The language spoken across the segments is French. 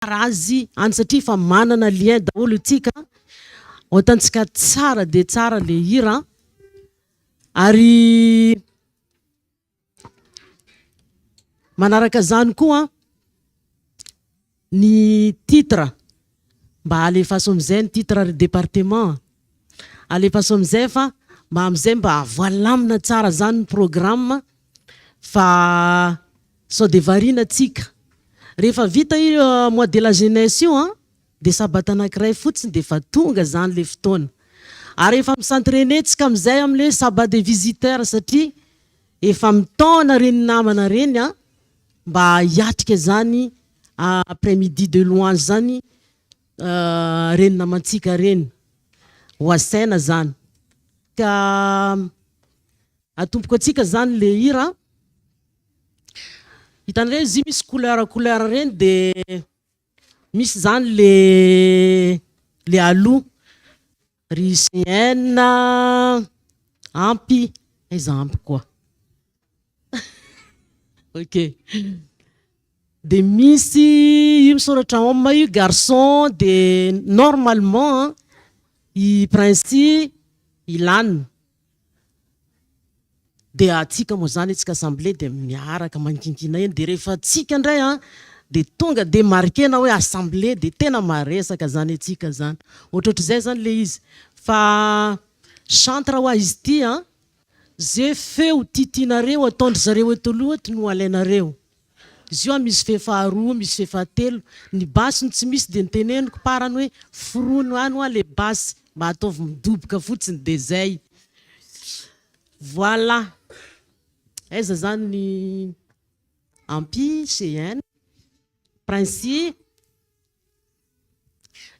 razy any satria fa manana lien daholo itsika ohatantsika tsara de tsara le hira ary manaraka zany koa ny titre mba alefaso amizay ny titre ary département alefaso amizay fa mba amizay mba voalamina tsara zany ny programme fa sao de varina tsika rehefa vita mois de la jeunesse io de sabata anankiray fotsiny de fa tonga zany le fotoana ary efa misentraînetsika amizay amle sabat de visiteur satria efa mitona reny namana reny mba hiatrika zany après midi de louange zany reny namantsika reny hoasaina zany ka atompoko atsika zany le hira hitanareo izy misy couleur reny de misy zany le aloha rysienne ampy aiza ampy koa ok de misy io misoratra homme io garçon de normalement i prince ilana de atsika moa zany atsika assemblée de miaraka mankinkina eny de rehefa atsika ndray de tonga de marquena hoe assemblée de tena maresaka zany atsika zany ohatrohatr'izay zany le izy fa chantre hoa izy ty ze feo titinareo ataondry zareo eto aloha ty no alainareo izy io misy fefaharoa misy fefahatelo ny basy no tsy misy de niteneniko parany hoe forono any hoa le basy mba ataovy midoboka fotsiny de zay voilà aiza zany ny ampy cn prince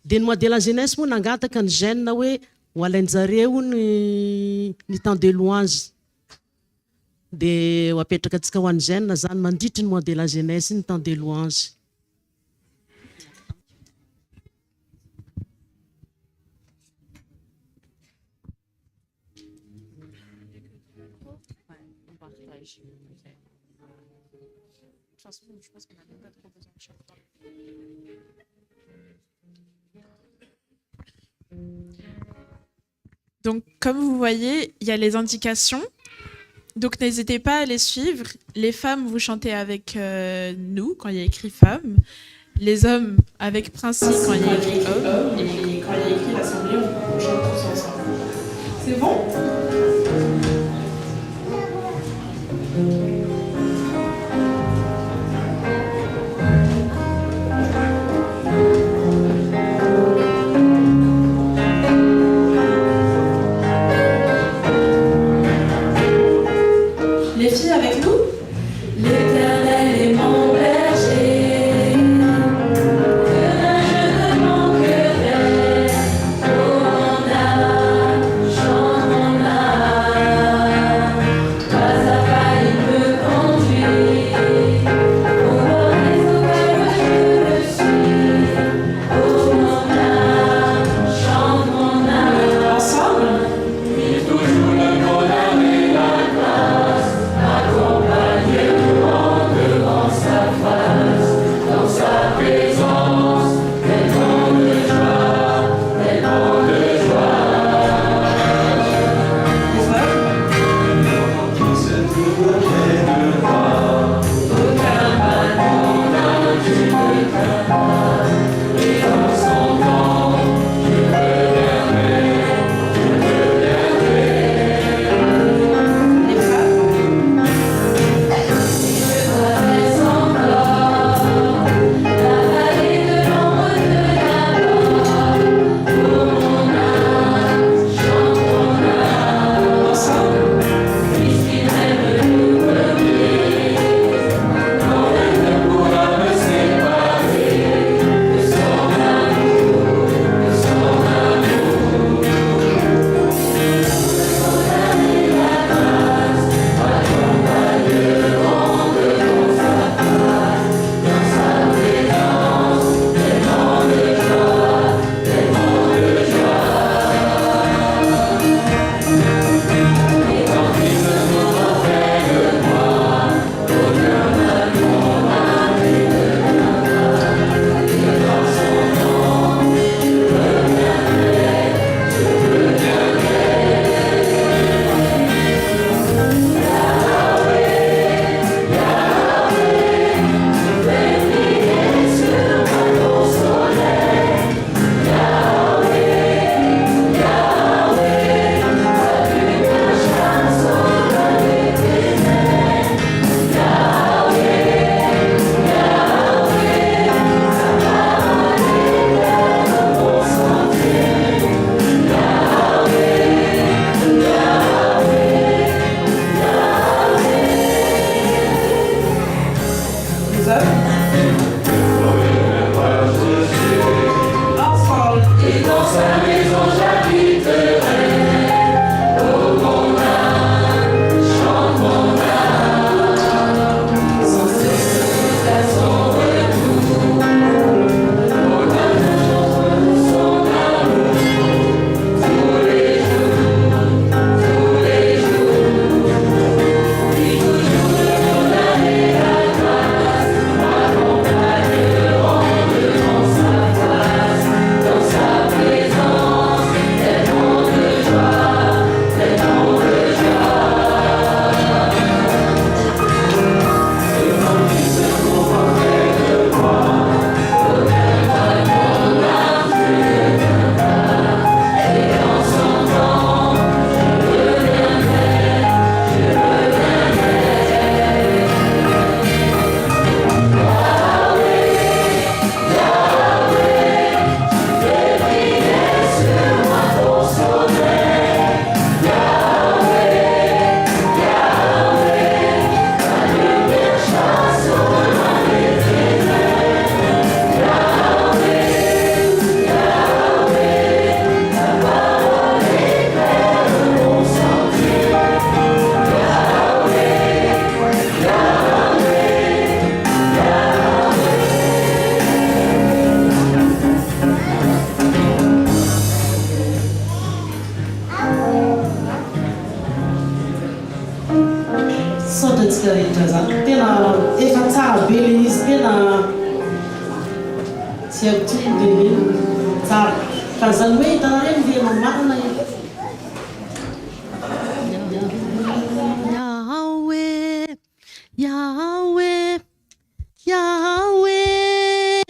de ny mois de la jeunesse moa nangataka ny jeune hoe ho alainjareo ny temps de louange de ho apetraka atsika ho an'ny jeune zany mandritry ny mois de la jeunesse ny temps de louange Donc, comme vous voyez, il y a les indications. Donc, n'hésitez pas à les suivre. Les femmes, vous chantez avec nous quand il y a écrit femmes. Les hommes avec principe quand il y a écrit homme. Et quand il y a écrit l'assemblée, on chante tous ensemble. C'est bon ? Chante mon âme. tsy aty dia tsara ka zany hoe hitanareo dia mamarina Yahweh, Yahweh, Yahweh.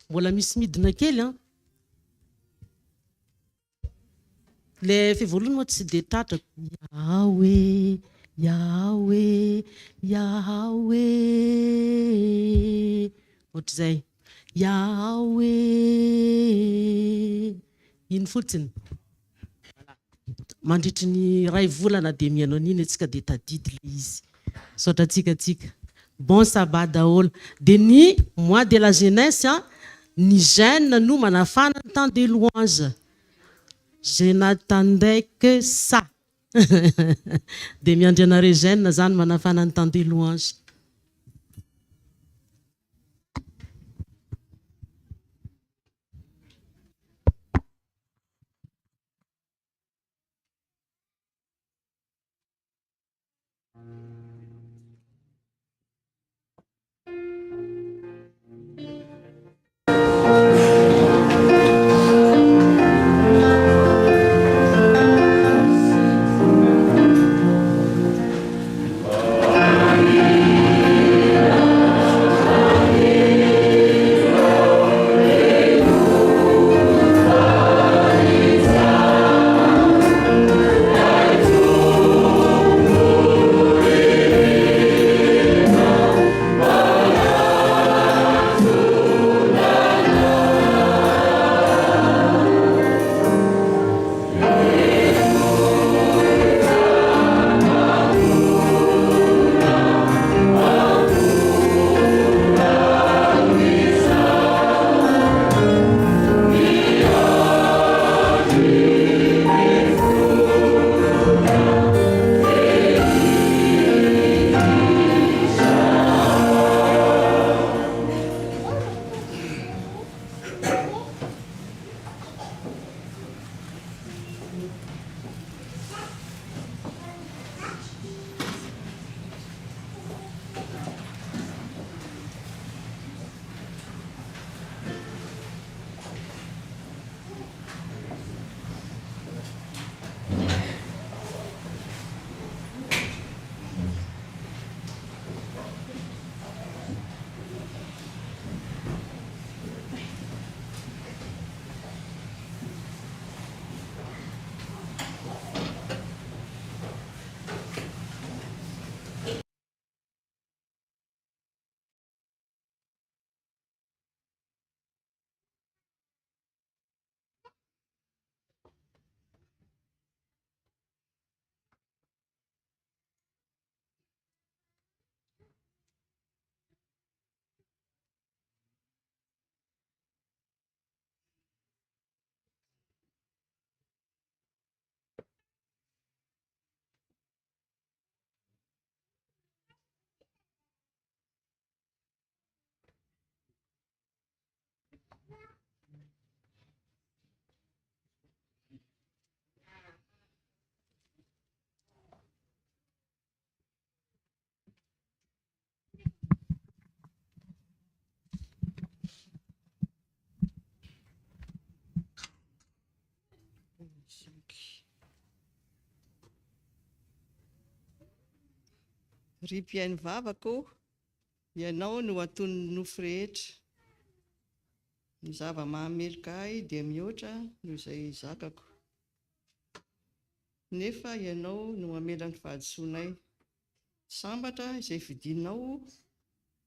Mbola misy midina kely an. Le fivoalony moa tsy dia tratrako. Yahweh, Yahweh, Yahweh. Ohatr'izay. Yahweh. Iny fotsiny. Mandritry ny ray volana dia mihaino an'iny antsika dia tadidy le izy. Saotra tsika. Bon sabbat daholo. Dia ny mois de la jeunesse, ny jeunes no manafana ny temps de louange. Je n'attendais que ça. Dia miandry anareo jeunes zany manafana ny temps de louange. Ry mpiainy vavako, ianao no aton'ny nofo rehetra. Ny zava-mahameloka ahy dia mihoatra noho izay zakako. Nefa ianao no mamela ny fahadisoanay. Sambatra izay vidinao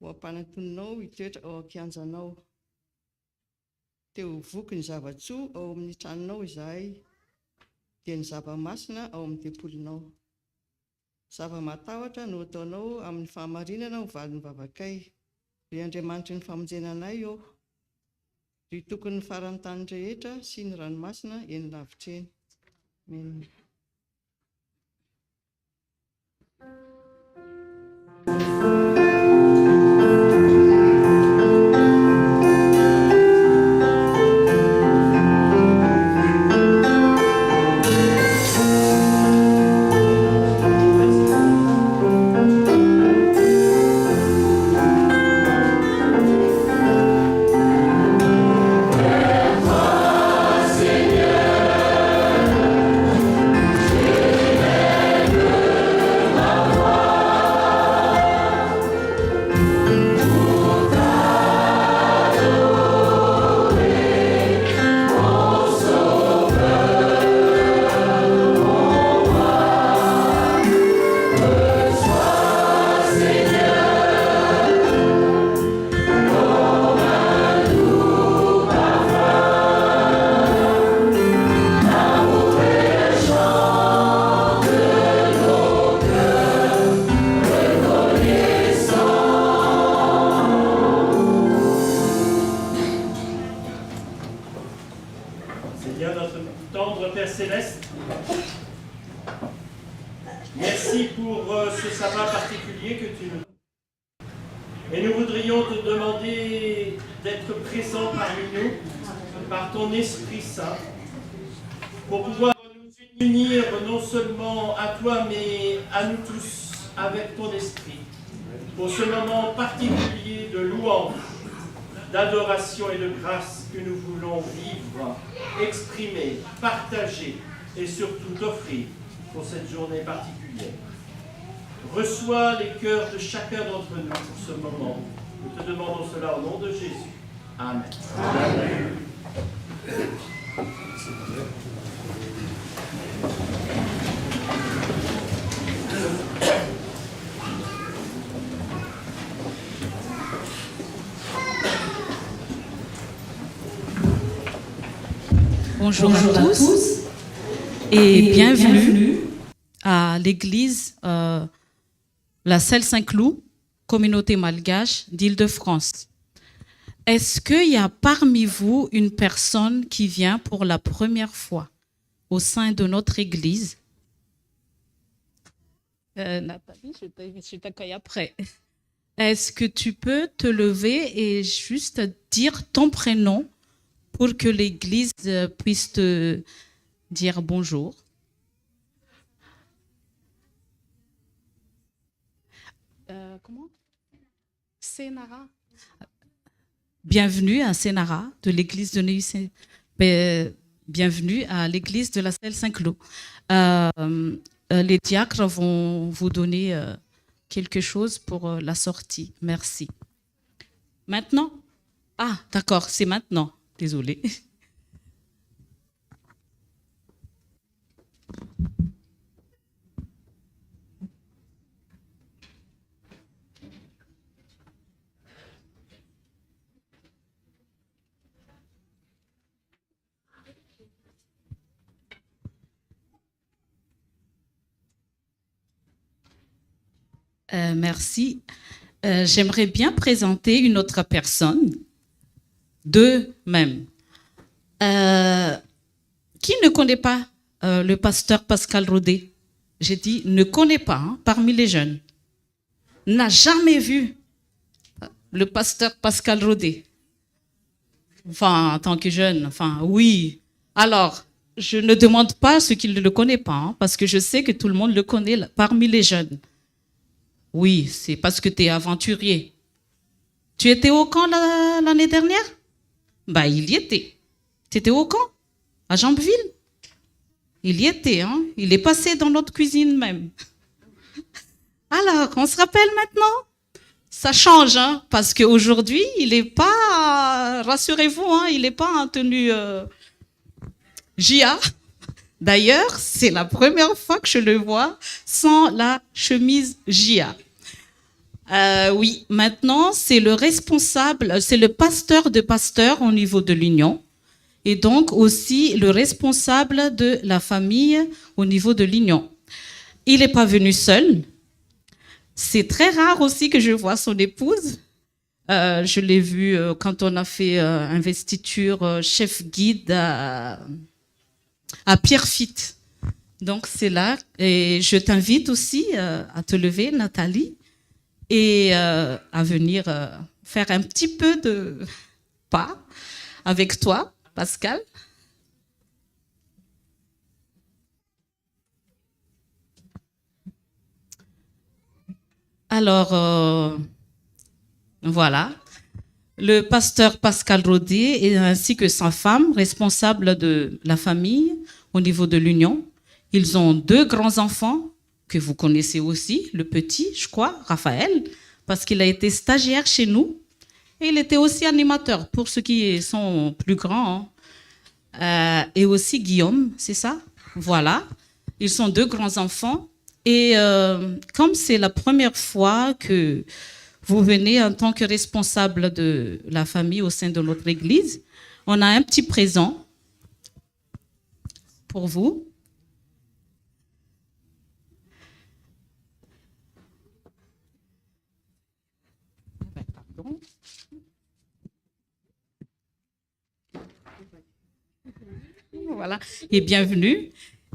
ho ampanantoninao hitoetra ao an-kianjanao. Teo voky ny zava-tsoa ao amin'ny tranonao izahay, dia ny zava-masina ao amin'ny tempolinao. Zava-matahotra no ataonao amin'ny fahamarinana ho valin'ny vavakay. Ry Andriamanitry ny famonjenanay eo, ry tokony ny faran'ny tany rehetra sy ny ranomasina eny lavitra eny. Amen. Céleste, merci pour ce sabbat particulier que tu nous donnes. Et nous voudrions te demander d'être présent parmi nous, par ton Esprit Saint, pour pouvoir nous unir non seulement à toi, mais à nous tous, avec ton Esprit, pour ce moment particulier de louange, d'adoration et de grâce que nous voulons vivre, exprimer, partager et surtout t'offrir pour cette journée particulière. Reçois les cœurs de chacun d'entre nous pour ce moment. Nous te demandons cela au nom de Jésus. Amen. Amen. Bonjour à tous et bienvenue à l'église La Selle Saint-Cloud, communauté malgache d'Île-de-France. Est-ce qu'il y a parmi vous une personne qui vient pour la première fois au sein de notre église? Nathalie, je t'accueille après. Est-ce que tu peux te lever et juste dire ton prénom pour que l'église puisse te dire bonjour? Comment? Sénara. Bienvenue à Sénara de l'église de Neuilly. Bienvenue à l'église de la Selle Saint-Cloud. Les diacres vont vous donner quelque chose pour la sortie. Merci. Maintenant? Ah, d'accord, c'est maintenant. Désolée. Merci. J'aimerais bien présenter une autre personne, deux même. Qui ne connaît pas le pasteur Pascal Rodet? J'ai dit ne connaît pas, hein, parmi les jeunes. N'a jamais vu le pasteur Pascal Rodet. Enfin, en tant que jeune, enfin, oui. Alors, je ne demande pas à ceux qui ne le connaissent pas, hein, parce que je sais que tout le monde le connaît parmi les jeunes. Oui, c'est parce que tu es aventurier. Tu étais au camp l'année dernière? Bah, il y était. Tu étais au camp? À Jambeville? Il y était, hein? Il est passé dans notre cuisine même. Alors, on se rappelle maintenant? Ça change, hein? Parce qu'aujourd'hui, il n'est pas, rassurez-vous, hein, il n'est pas en tenue JA. D'ailleurs, c'est la première fois que je le vois sans la chemise JA. Oui, maintenant, c'est le responsable, c'est le pasteur de pasteurs au niveau de l'Union et donc aussi le responsable de la famille au niveau de l'Union. Il n'est pas venu seul. C'est très rare aussi que je vois son épouse. Je l'ai vu quand on a fait investiture chef guide à Pierrefitte. Donc, c'est là. Et je t'invite aussi à te lever, Nathalie, et à venir faire un petit peu de pas avec toi, Pascal. Alors, voilà. Le pasteur Pascal Rodet ainsi que sa femme, responsable de la famille au niveau de l'Union. Ils ont deux grands-enfants que vous connaissez aussi. Le petit, je crois, Raphaël, parce qu'il a été stagiaire chez nous. Et il était aussi animateur pour ceux qui sont plus grands. Hein. Et aussi Guillaume, c'est ça? Voilà. Ils sont deux grands-enfants. Et comme c'est la première fois que vous venez en tant que responsable de la famille au sein de notre église, on a un petit présent pour vous. Pardon. Voilà. Et bienvenue.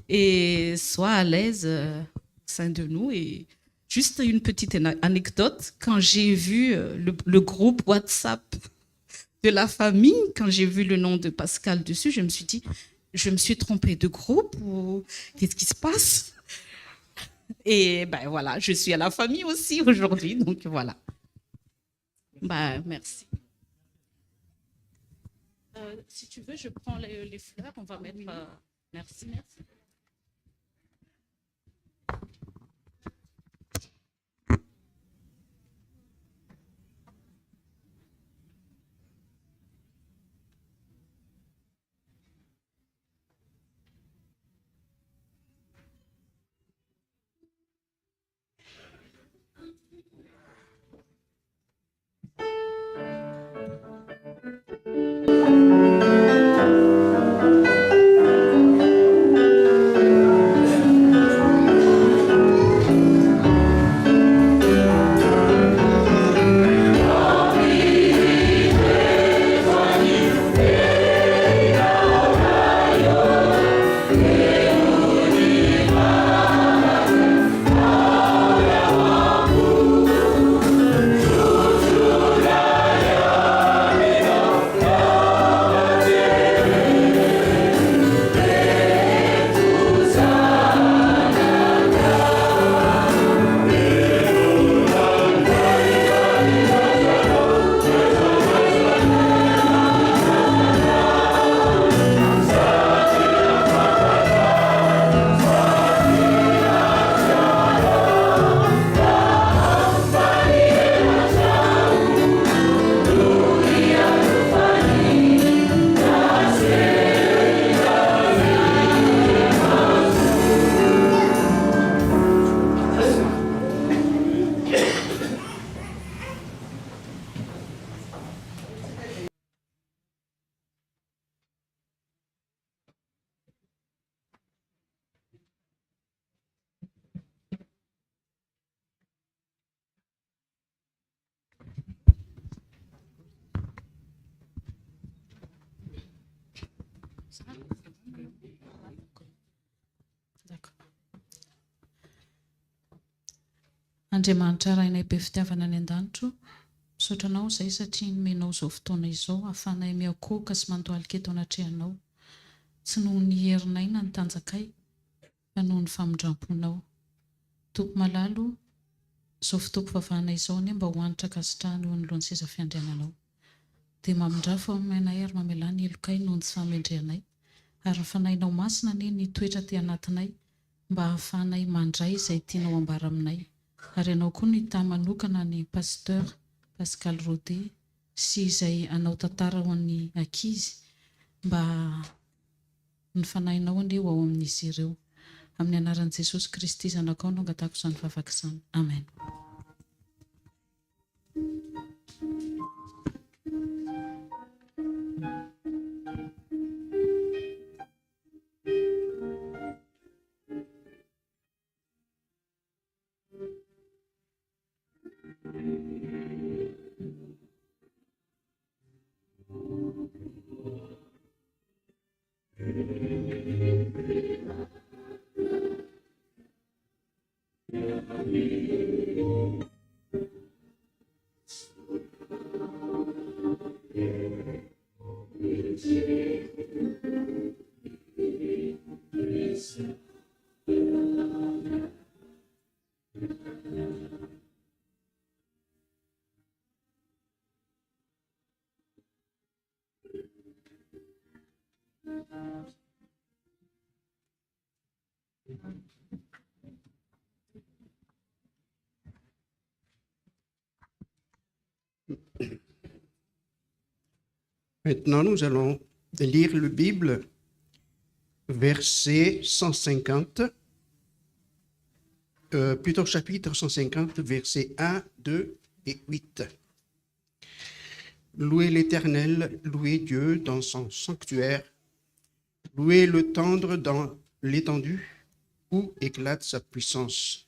Et sois à l'aise au sein de nous. Et juste une petite anecdote. Quand j'ai vu le groupe WhatsApp de la famille, quand j'ai vu le nom de Pascal dessus, je me suis dit, je me suis trompée de groupe ou qu'est-ce qui se passe? Et ben voilà, je suis à la famille aussi aujourd'hui, donc voilà. Ben, merci. Si tu veux, je prends les fleurs, on va mettre... merci, merci. Andriamanitra rainay be fitiavana any an-danitro, misaotranao izay satria nomenao izao fotoana izao ahafahanay miakoka sy mandohalika eto anatrehanao. Tsy noho ny herinay na ny tanjakay, fa noho ny famindramponao. Tompo malalo, izao fotoam-pivavahana izao anie mba ho anitra kasitrahana eo anoloan'ny seza fiandriananao. Dia mamindrafo aminay ary mamelany elokay noho ny tsy fahamendrehanay, ary ny fanahinao masina anie ny toetra ty anatinay mba ahafahanay mandray izay tianao ambara aminay. Ary ianao koa ny tany manokana ny pasteur Pascal Rodet sy izay anao tantara ho an'ny ankizy mba ny fanahinao anie ho ao amin'izy ireo. Amin'ny anaran'i Jesosy Kristy zanakao no angatako izany vavaka izany. Amen. Maintenant, nous allons lire le Bible, verset 150, plutôt chapitre 150, versets 1, 2 et 8. Louez l'Éternel, louez Dieu dans son sanctuaire, louez le tendre dans l'étendue où éclate sa puissance.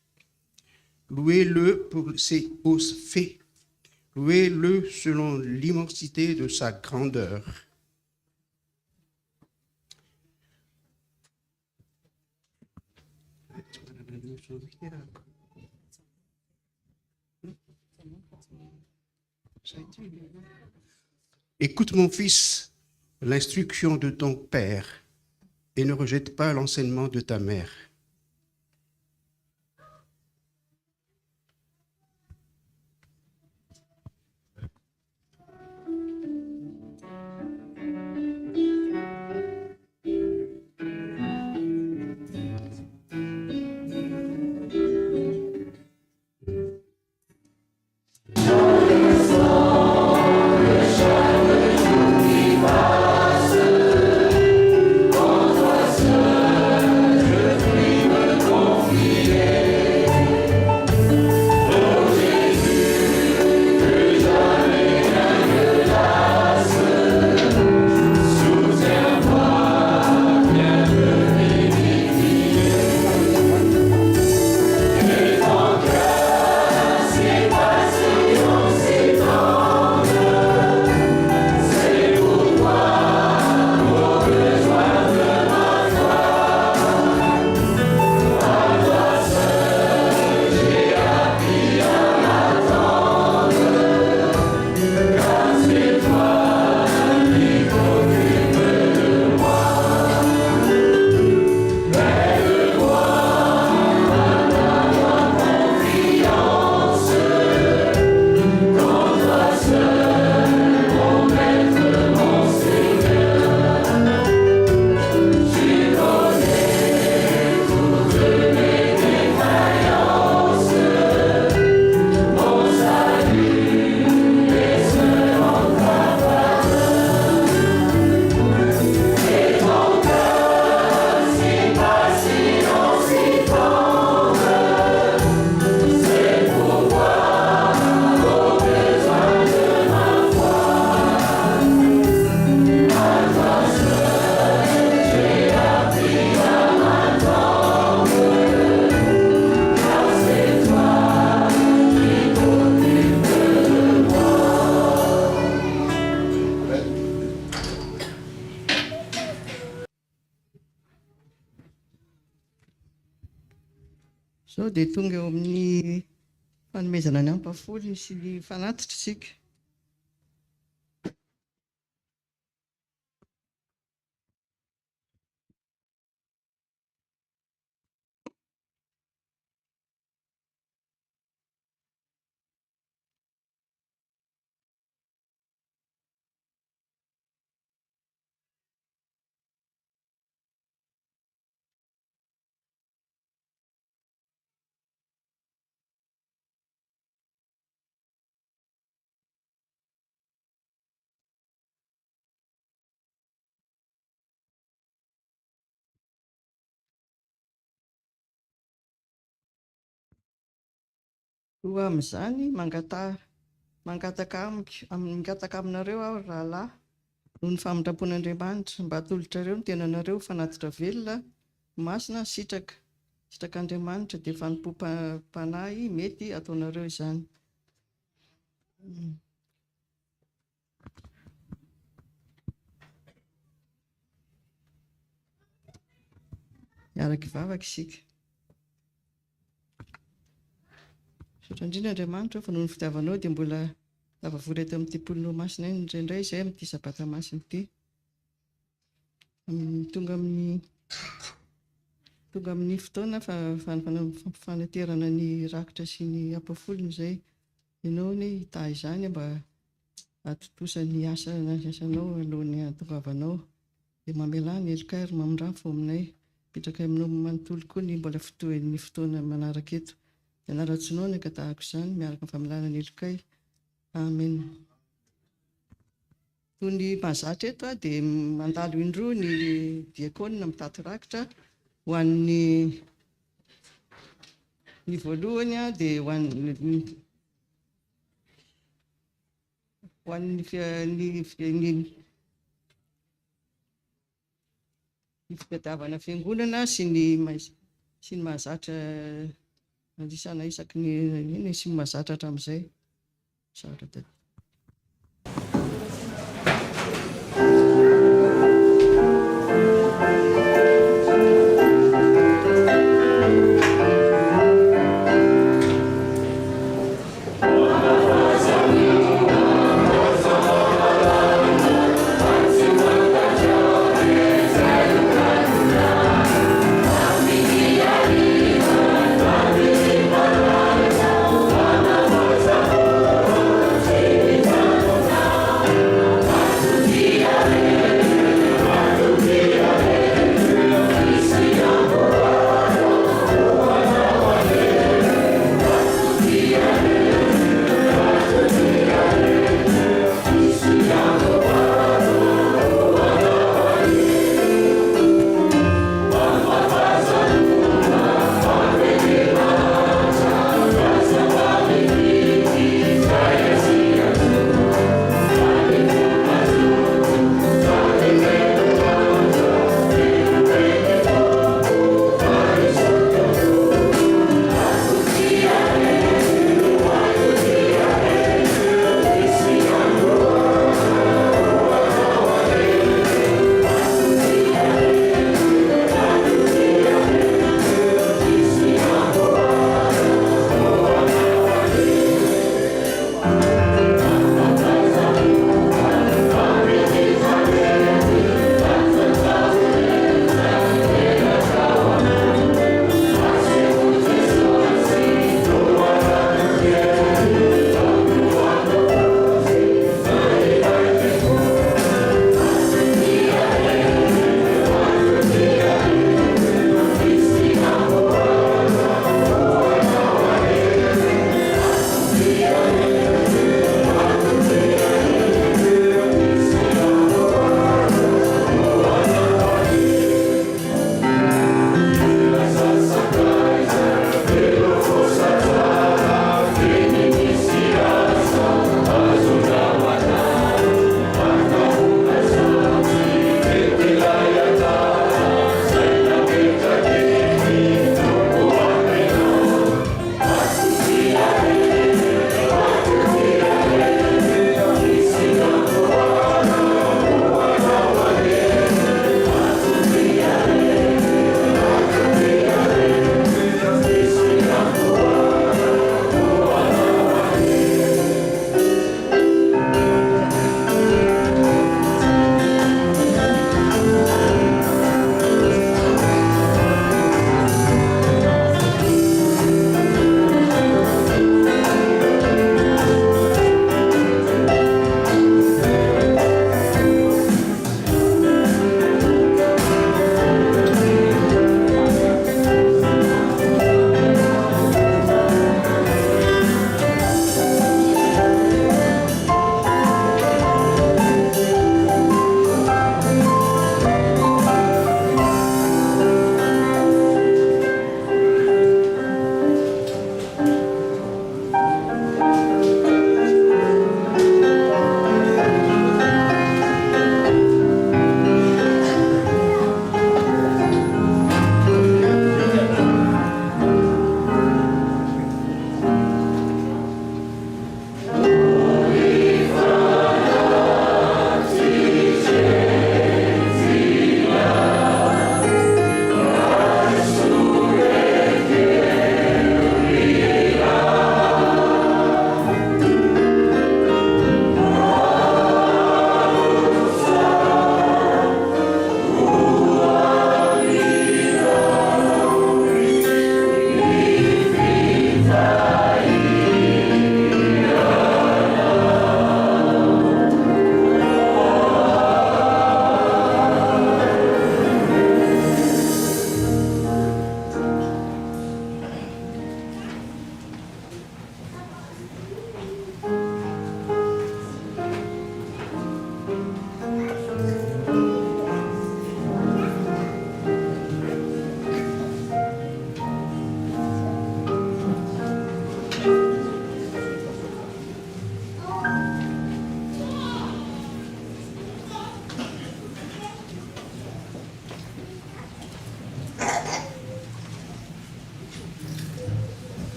Louez-le pour ses hauts faits. Louez-le selon l'immensité de sa grandeur. Écoute mon fils, l'instruction de ton père et ne rejette pas l'enseignement de ta mère. Zao dia tonga eo amin'ny fanomezana ny ampafolo sy ny fanatitra isika. Ho amin'izany mangataka aminareo aho rahalahy noho ny famindrapon'Andriamanitra mba hatolotrareo ny tenanareo fanatitra velona, masina, sitrak'Andriamanitra dia fanompoam-panahy mety ataonareo izany. Miaraka ivavaka isika. Misaotra indrindra Andriamanitra fa noho ny fitiavanao dia mbola lava-vory eto amin'ny tempolinao masina iny indraindray izay amin'ity sabata masina ity. Tonga amin'ny fotoana fanaterana ny rakitra sy ny ampafolony izay ianao ny hitahy izany mba hatotosa ny asanao alohan'ny hatogavanao, dia mamelà ny heloka ary mamindrafo aminay, mipetraka aminao manontolo koa ny mbola fotoan'ny fotoana manaraka eto. Ianaratsinao ny akatahako izany miaraka amin'ny famelana ny helokay. Amen. Toy ny mahazatra eto dia mandalo indroa ny diakona mitady rakitra ho an'ny voalohany dia ho an'ny fitadiavana fiangonana sy ny mahazatra isana isaky ny sy mahazatra hatramin'izay. Saotra dady.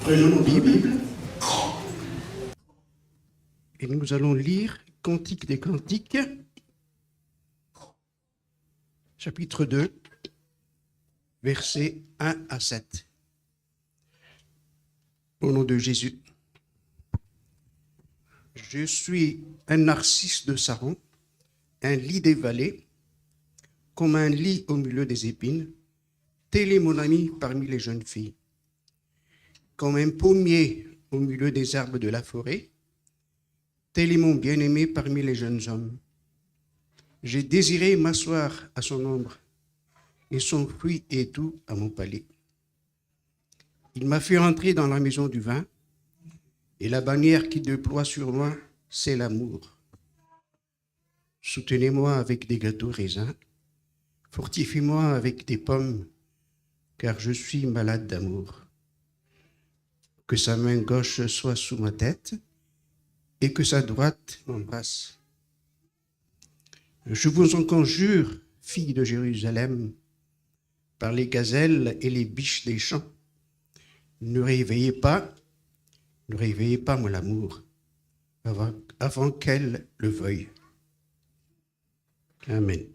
Prenons nos Bibles et nous allons lire Cantique des Cantiques, chapitre 2, versets 1 à 7. Au nom de Jésus. Je suis un narcisse de Saron, un lit des vallées, comme un lit au milieu des épines, tel est mon ami parmi les jeunes filles. Comme un pommier au milieu des arbres de la forêt, tel est mon bien-aimé parmi les jeunes hommes. J'ai désiré m'asseoir à son ombre, et son fruit est doux à mon palais. Il m'a fait entrer dans la maison du vin, et la bannière qui déploie sur moi, c'est l'amour. Soutenez-moi avec des gâteaux raisins, fortifiez-moi avec des pommes, car je suis malade d'amour. Que sa main gauche soit sous ma tête, et que sa droite m'embrasse. Je vous en conjure, filles de Jérusalem, par les gazelles et les biches des champs, ne réveillez pas mon amour, avant qu'elle le veuille. Amen.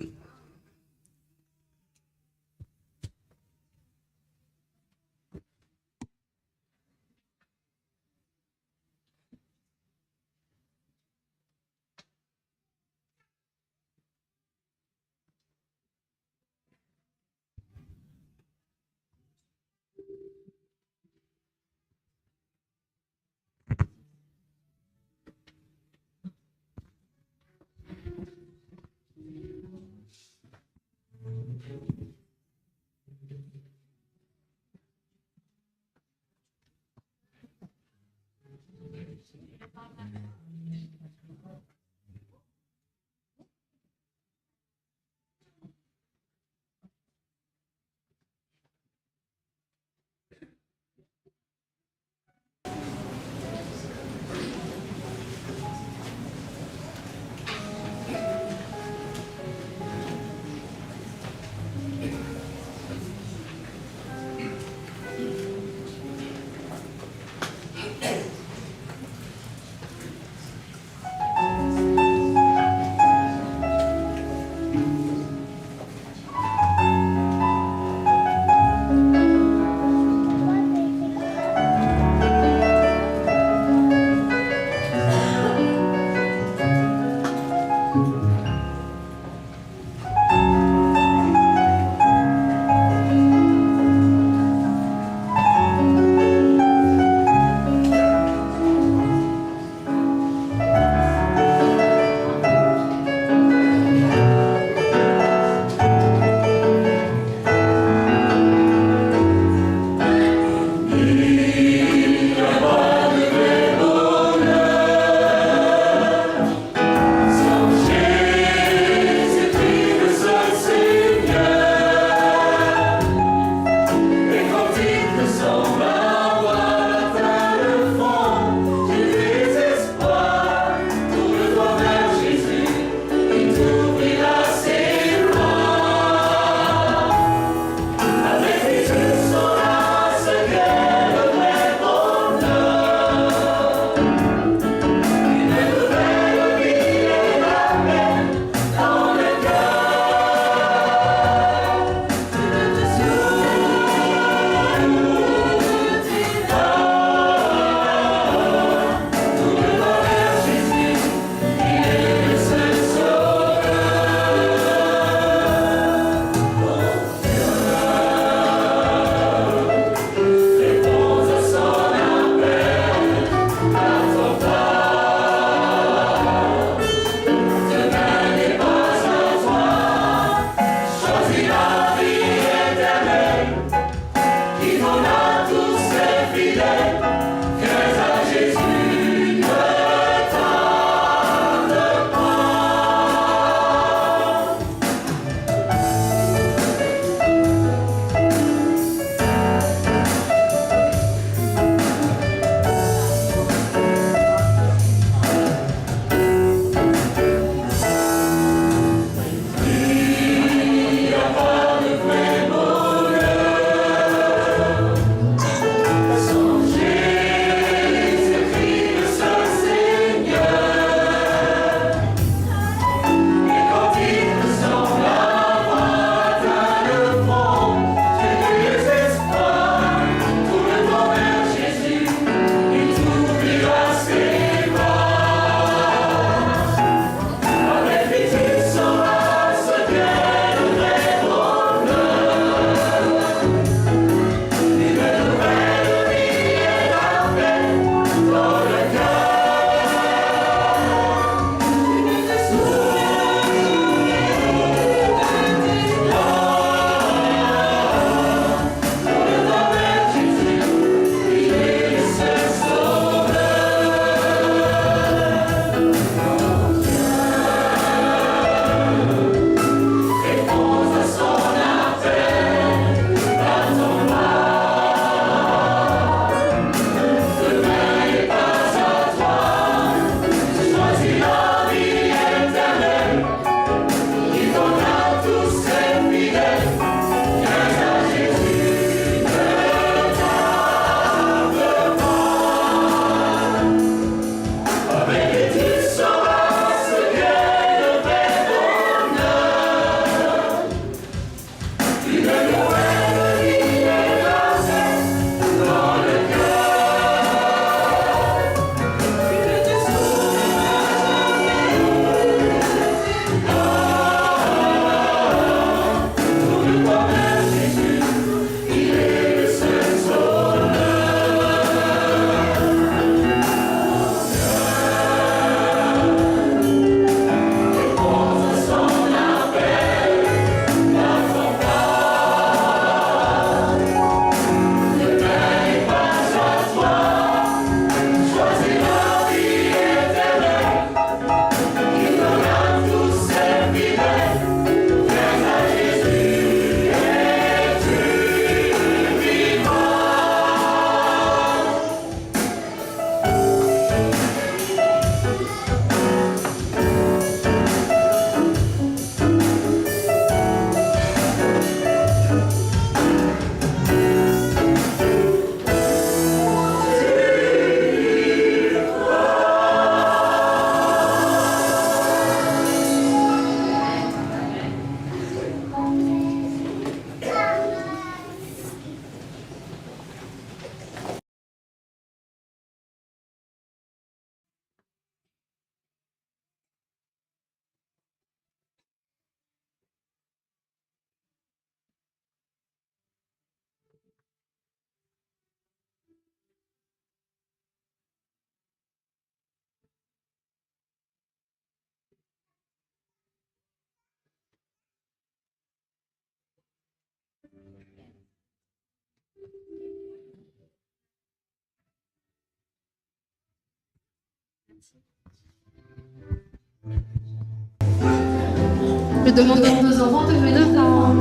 Je demande aux deux enfants de venir devant.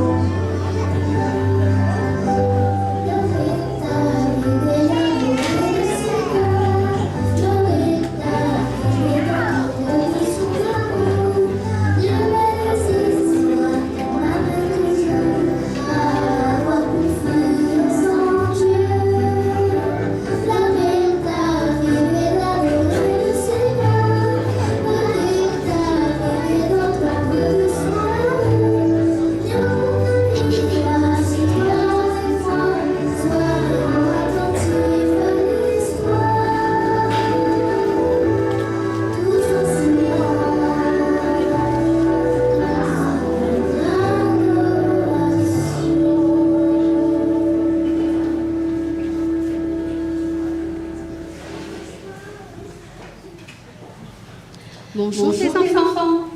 Bonjour les enfants.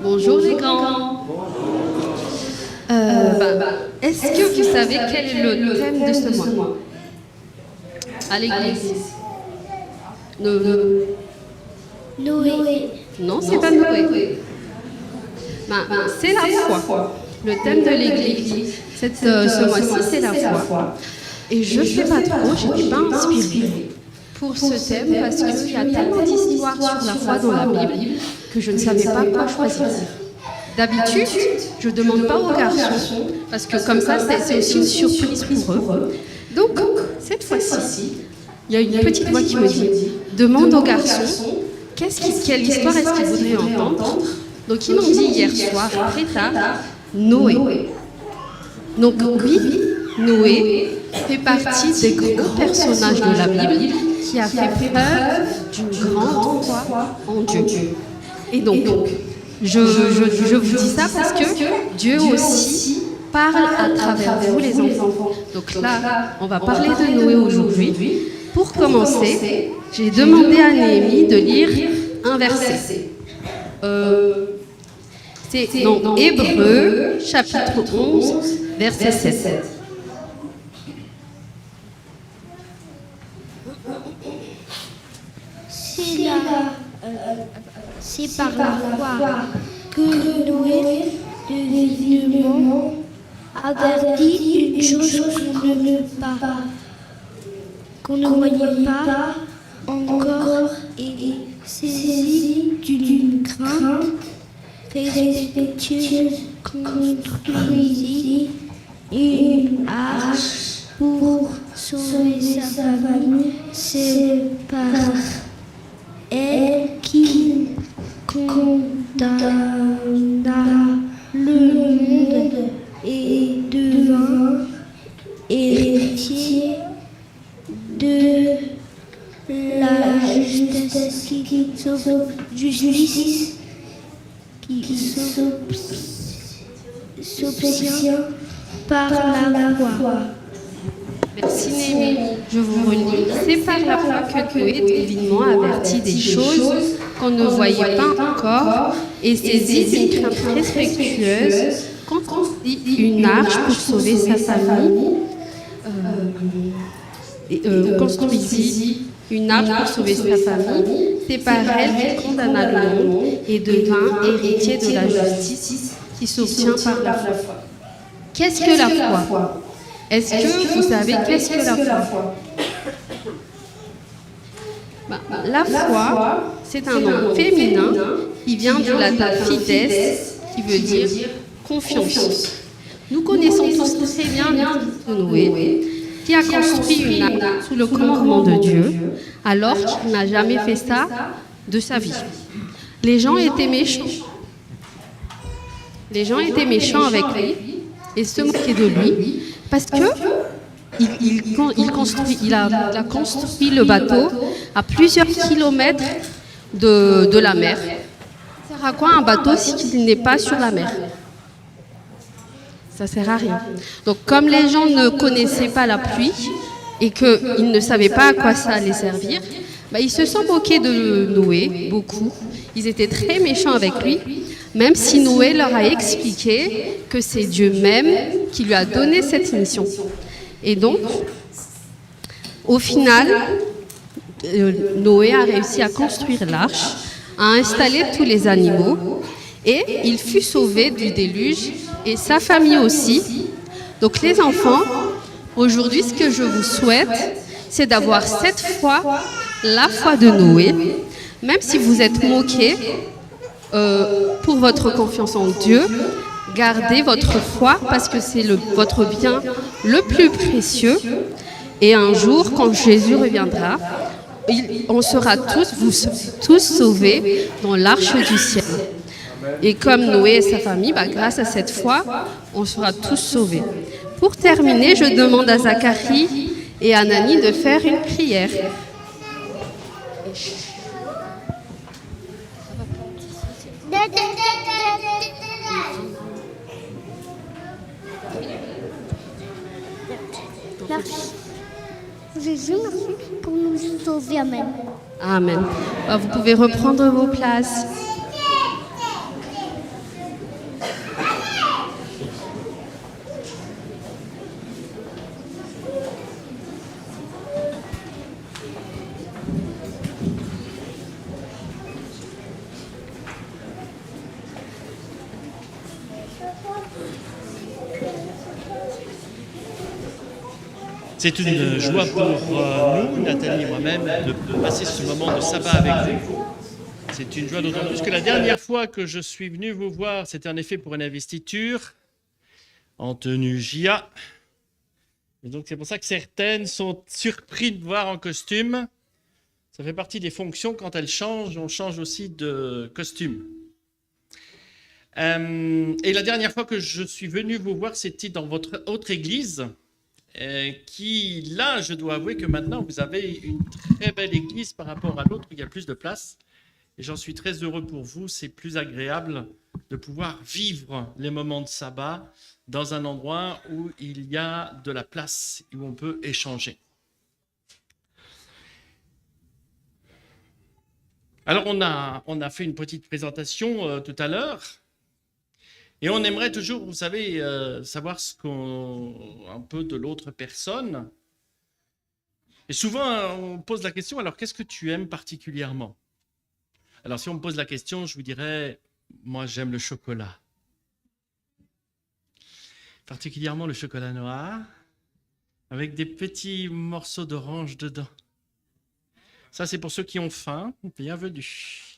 Bonjour les grands. Est-ce que vous savez quel est le thème de ce mois à l'église? Noé. Non, c'est pas Noé. C'est la foi. Le thème de l'église, ce mois-ci, c'est la foi. Et je ne sais pas trop, je n'étais pas inspirée pour ce thème parce qu'il y a tellement d'histoires sur la foi dans la Bible que je ne savais pas quoi choisir. D'habitude, je ne demande pas aux garçons parce que comme ça, c'est aussi une surprise pour eux. Donc, cette fois-ci, il y a une petite voix qui me dit « Demande aux garçons quelle histoire est-ce qu'ils voudraient entendre ?» Donc, ils m'ont dit hier soir, très tard, Noé. Donc, oui, Noé fait partie des grands personnages de la Bible qui a fait preuve d'une grande foi en Dieu. Et donc, je vous dis ça parce que Dieu aussi parle à travers vous les enfants. Donc là, on va parler de Noé aujourd'hui. Pour commencer, j'ai demandé à Néhémie de lire un verset. C'est dans Hébreux, chapitre 11, verset 7. C'est par la foi que Noé, divinement, avertit une chose qu'on ne voyait pas encore et saisi d'une crainte respectueuse, construisit une arche pour sauver sa famille. C'est par elle qu'il condamna le monde et devint héritier de la justice qui s'obtient par la foi. Merci Néhémie. Je vous relis. C'est par la foi que Noé divinement avertit des choses qu'on ne voyait pas encore et saisit d'une crainte respectueuse construit une arche pour sauver sa famille. Construisit une arche pour sauver sa famille. C'est par elle qu'il condamna le monde et devint héritier de la justice qui s'obtient par la foi. Qu'est-ce que la foi? Est-ce que vous savez qu'est-ce que la foi? La foi, c'est un nom féminin qui vient du latin fides, qui veut dire confiance. Nous connaissons tous très bien l'histoire de Noé, qui a construit une arche sous le commandement de Dieu, alors qu'il n'a jamais fait ça de sa vie. Les gens étaient méchants. Les gens étaient méchants avec lui et se moquaient de lui parce que il a construit le bateau à plusieurs kilomètres de la mer. Ça sert à quoi un bateau s'il n'est pas sur la mer? Ça sert à rien. Donc comme les gens ne connaissaient pas la pluie et qu'ils ne savaient pas à quoi ça allait servir, ils se sont moqués de Noé, beaucoup. Ils étaient très méchants avec lui, même si Noé leur a expliqué que c'est Dieu même qui lui a donné cette mission. Et donc, au final, Noé a réussi à construire l'arche, à installer tous les animaux, et il fut sauvé du déluge, et sa famille aussi. Donc les enfants, aujourd'hui, ce que je vous souhaite, c'est d'avoir cette foi, la foi de Noé, même si vous êtes moqués, pour votre confiance en Dieu, gardez votre foi parce que c'est votre bien le plus précieux. Et un jour, quand Jésus reviendra, on sera tous sauvés dans l'arche du ciel. Et comme Noé et sa famille, grâce à cette foi, on sera tous sauvés. Pour terminer, je demande à Zacharie et à Nani de faire une prière. Merci. Jésus, merci pour nous sauver. Amen. Amen. Vous pouvez reprendre vos places. C'est une joie pour nous, Nathalie et moi-même, de passer ce moment de sabbat avec vous. C'est une joie d'autant plus que la dernière fois que je suis venu vous voir, c'était en effet pour une investiture en tenue GIA. Et donc c'est pour ça que certaines sont surprises de voir en costume. Ça fait partie des fonctions, quand elles changent, on change aussi de costume. Et la dernière fois que je suis venu vous voir, c'était dans votre autre église. Qui, là, je dois avouer que maintenant, vous avez une très belle église par rapport à l'autre, où il y a plus de place. Et j'en suis très heureux pour vous. C'est plus agréable de pouvoir vivre les moments de sabbat dans un endroit où il y a de la place, où on peut échanger. Alors, on a fait une petite présentation tout à l'heure. Et on aimerait toujours, vous savez, savoir un peu de l'autre personne. Et souvent, on pose la question, alors qu'est-ce que tu aimes particulièrement? Alors si on me pose la question, je vous dirais, moi j'aime le chocolat. Particulièrement le chocolat noir, avec des petits morceaux d'orange dedans. Ça, c'est pour ceux qui ont faim. Bienvenue.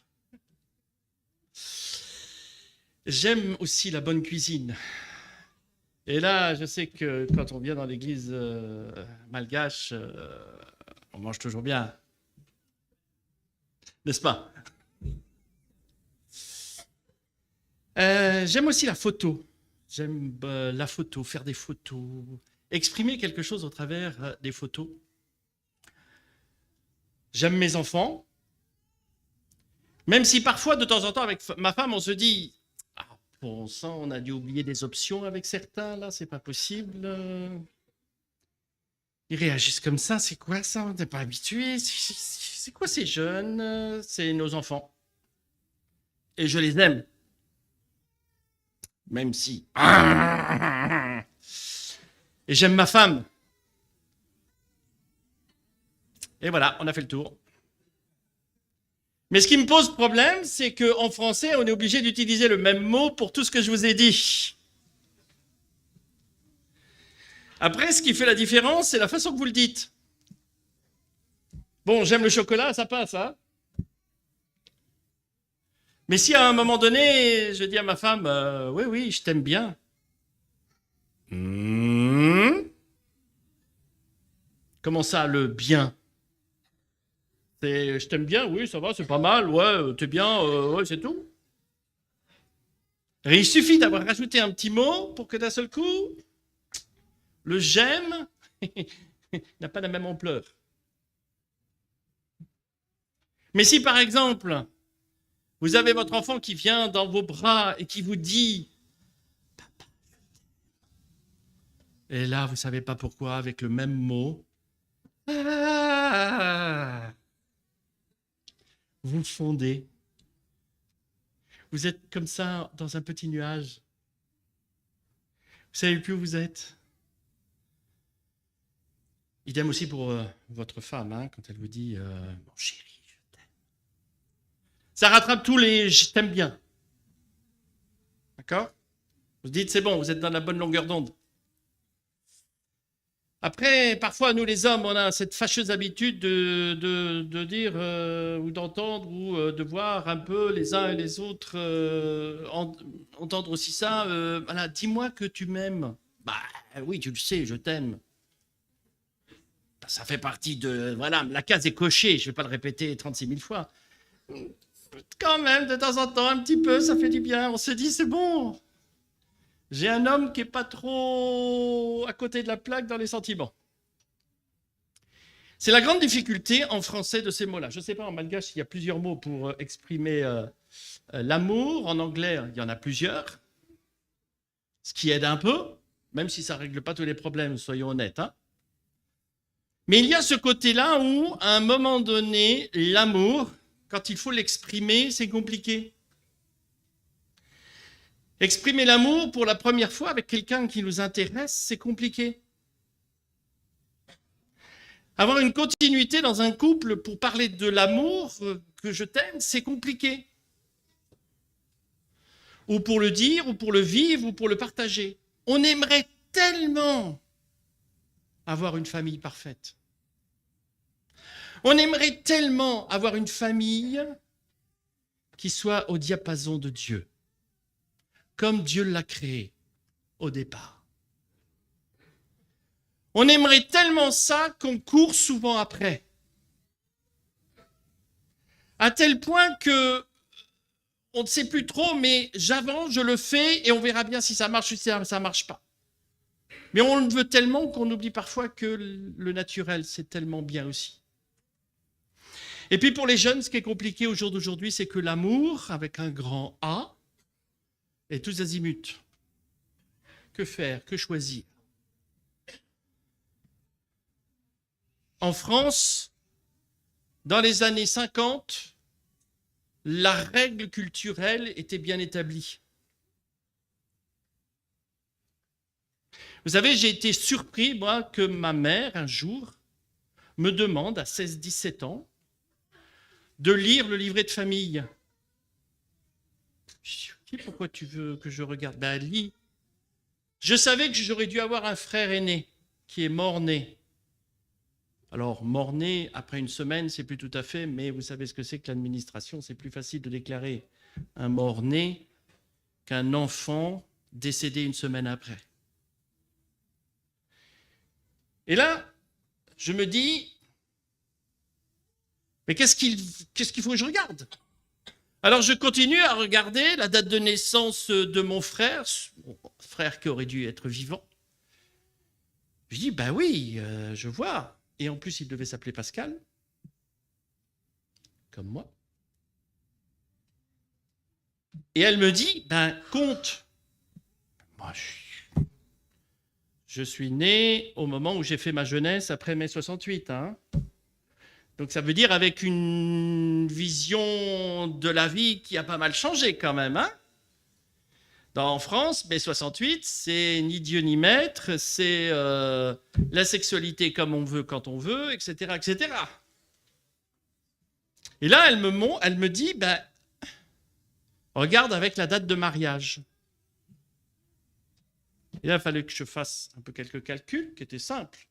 J'aime aussi la bonne cuisine. Et là, je sais que quand on vient dans l'église malgache, on mange toujours bien. N'est-ce pas? J'aime aussi la photo. J'aime la photo, faire des photos, exprimer quelque chose au travers des photos. J'aime mes enfants. Même si parfois, de temps en temps, avec ma femme, on se dit... Bon sang, on a dû oublier des options avec certains, là, c'est pas possible. Ils réagissent comme ça, c'est quoi ça? On n'est pas habitué. C'est quoi ces jeunes? C'est nos enfants. Et je les aime. Même si... Et j'aime ma femme. Et voilà, on a fait le tour. Mais ce qui me pose problème, c'est qu'en français, on est obligé d'utiliser le même mot pour tout ce que je vous ai dit. Après, ce qui fait la différence, c'est la façon que vous le dites. Bon, j'aime le chocolat, ça passe, hein? Mais si à un moment donné, je dis à ma femme, oui, oui, je t'aime bien. Comment ça, le bien? Je t'aime bien, oui, ça va, c'est pas mal, ouais, t'es bien, ouais, c'est tout. Et il suffit d'avoir rajouté un petit mot pour que d'un seul coup, le j'aime n'a pas la même ampleur. Mais si par exemple, vous avez votre enfant qui vient dans vos bras et qui vous dit « Papa, je t'aime », et là, vous ne savez pas pourquoi, avec le même mot, vous fondez. Vous êtes comme ça dans un petit nuage. Vous ne savez plus où vous êtes. Idem aussi pour votre femme, hein, quand elle vous dit mon chéri, je t'aime. Ça rattrape tous les je t'aime bien. D'accord? Vous dites c'est bon, vous êtes dans la bonne longueur d'onde. Après, parfois, nous les hommes, on a cette fâcheuse habitude de dire ou d'entendre ou de voir un peu les uns et les autres entendre aussi ça. Voilà, dis-moi que tu m'aimes. Bah oui, tu le sais, je t'aime. Ça fait partie de... Voilà, la case est cochée, je ne vais pas le répéter 36 000 fois. Quand même, de temps en temps, un petit peu, ça fait du bien. On se dit, c'est bon. J'ai un homme qui n'est pas trop à côté de la plaque dans les sentiments. C'est la grande difficulté en français de ces mots-là. Je ne sais pas, en malgache, il y a plusieurs mots pour exprimer l'amour. En anglais, il y en a plusieurs. Ce qui aide un peu, même si ça ne règle pas tous les problèmes, soyons honnêtes. Hein. Mais il y a ce côté-là où, à un moment donné, l'amour, quand il faut l'exprimer, c'est compliqué. Exprimer l'amour pour la première fois avec quelqu'un qui nous intéresse, c'est compliqué. Avoir une continuité dans un couple pour parler de l'amour que je t'aime, c'est compliqué. Ou pour le dire, ou pour le vivre, ou pour le partager. On aimerait tellement avoir une famille parfaite. On aimerait tellement avoir une famille qui soit au diapason de Dieu, comme Dieu l'a créé au départ. On aimerait tellement ça qu'on court souvent après. À tel point que on ne sait plus trop, mais j'avance, je le fais et on verra bien si ça marche ou si ça ne marche pas. Mais on le veut tellement qu'on oublie parfois que le naturel, c'est tellement bien aussi. Et puis pour les jeunes, ce qui est compliqué au jour d'aujourd'hui, c'est que l'amour, avec un grand A, est tous azimuts. Que faire? Que choisir? En France, dans les années 50, la règle culturelle était bien établie. Vous savez, j'ai été surpris, moi, que ma mère, un jour, me demande, à 16-17 ans, de lire le livret de famille. Je dis, pourquoi tu veux que je regarde? Ben, lis. Je savais que j'aurais dû avoir un frère aîné qui est mort-né. Alors, mort-né, après une semaine, c'est plus tout à fait, mais vous savez ce que c'est que l'administration, c'est plus facile de déclarer un mort-né qu'un enfant décédé une semaine après. Et là, je me dis, mais qu'est-ce qu'il faut que je regarde? Alors, je continue à regarder la date de naissance de mon frère qui aurait dû être vivant. Je dis, ben oui, je vois. Et en plus, il devait s'appeler Pascal, comme moi. Et elle me dit, ben compte. Moi, je suis né au moment où j'ai fait ma jeunesse, après mai 68. Hein. Donc ça veut dire avec une vision de la vie qui a pas mal changé quand même. Hein. En France, mai 68, c'est ni Dieu ni maître, c'est la sexualité comme on veut, quand on veut, etc. etc. Et là, elle me dit, ben, regarde avec la date de mariage. Et là, il fallait que je fasse un peu quelques calculs qui étaient simples.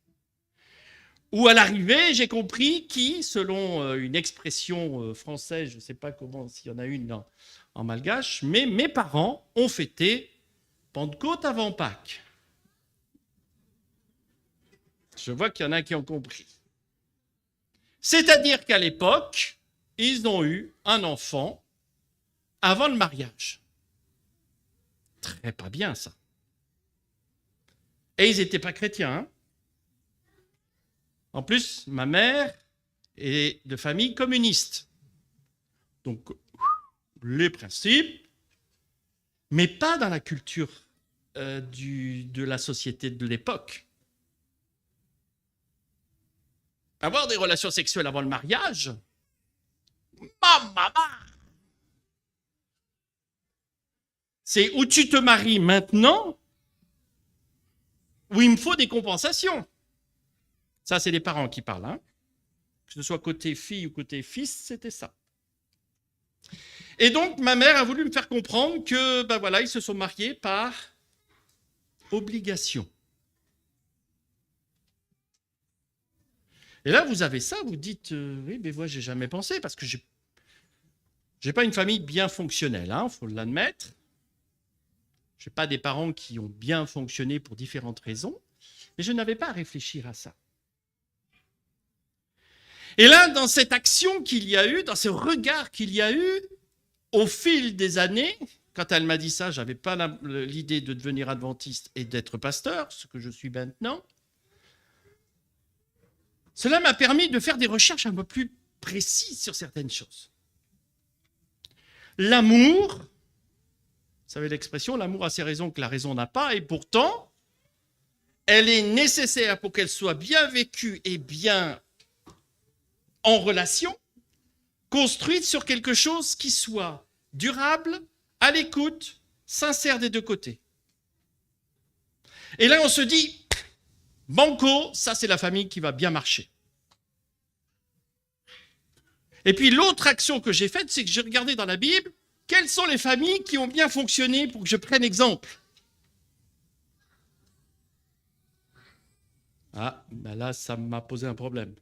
Où à l'arrivée, j'ai compris qui, selon une expression française, je ne sais pas comment, s'il y en a une en malgache, mais mes parents ont fêté Pentecôte avant Pâques. Je vois qu'il y en a qui ont compris. C'est-à-dire qu'à l'époque, ils ont eu un enfant avant le mariage. Très pas bien, ça. Et ils n'étaient pas chrétiens. Hein. En plus, ma mère est de famille communiste. Donc, les principes, mais pas dans la culture de la société de l'époque. Avoir des relations sexuelles avant le mariage, c'est où tu te maries maintenant, où il me faut des compensations. Ça, c'est les parents qui parlent. Hein. Que ce soit côté fille ou côté fils, c'était ça. Et donc, ma mère a voulu me faire comprendre que, ben voilà, ils se sont mariés par obligation. Et là, vous avez ça, vous dites, oui, mais moi, j'ai jamais pensé, parce que j'ai pas une famille bien fonctionnelle, hein, faut l'admettre. Je n'ai pas des parents qui ont bien fonctionné pour différentes raisons, mais je n'avais pas à réfléchir à ça. Et là, dans cette action qu'il y a eu, dans ce regard qu'il y a eu, au fil des années, quand elle m'a dit ça, je n'avais pas l'idée de devenir adventiste et d'être pasteur, ce que je suis maintenant. Cela m'a permis de faire des recherches un peu plus précises sur certaines choses. L'amour, vous savez l'expression, l'amour a ses raisons que la raison n'a pas, et pourtant, elle est nécessaire pour qu'elle soit bien vécue et bien en relation, construite sur quelque chose qui soit durable, à l'écoute, sincère des deux côtés. Et là, on se dit, banco, ça c'est la famille qui va bien marcher. Et puis l'autre action que j'ai faite, c'est que j'ai regardé dans la Bible, quelles sont les familles qui ont bien fonctionné pour que je prenne exemple. Ah, ben là, ça m'a posé un problème.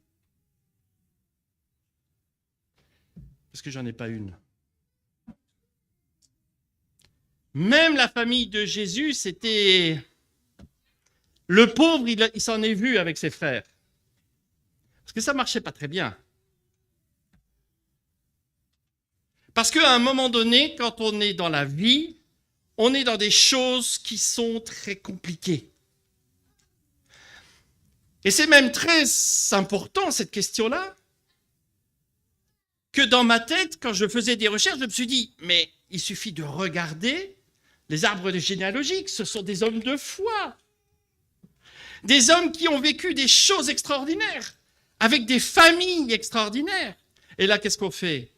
Parce que j'en ai pas une. Même la famille de Jésus, c'était... Le pauvre, il s'en est vu avec ses frères. Parce que ça ne marchait pas très bien. Parce qu'à un moment donné, quand on est dans la vie, on est dans des choses qui sont très compliquées. Et c'est même très important, cette question-là, que dans ma tête, quand je faisais des recherches, je me suis dit, mais il suffit de regarder les arbres généalogiques, ce sont des hommes de foi. Des hommes qui ont vécu des choses extraordinaires, avec des familles extraordinaires. Et là, qu'est-ce qu'on fait?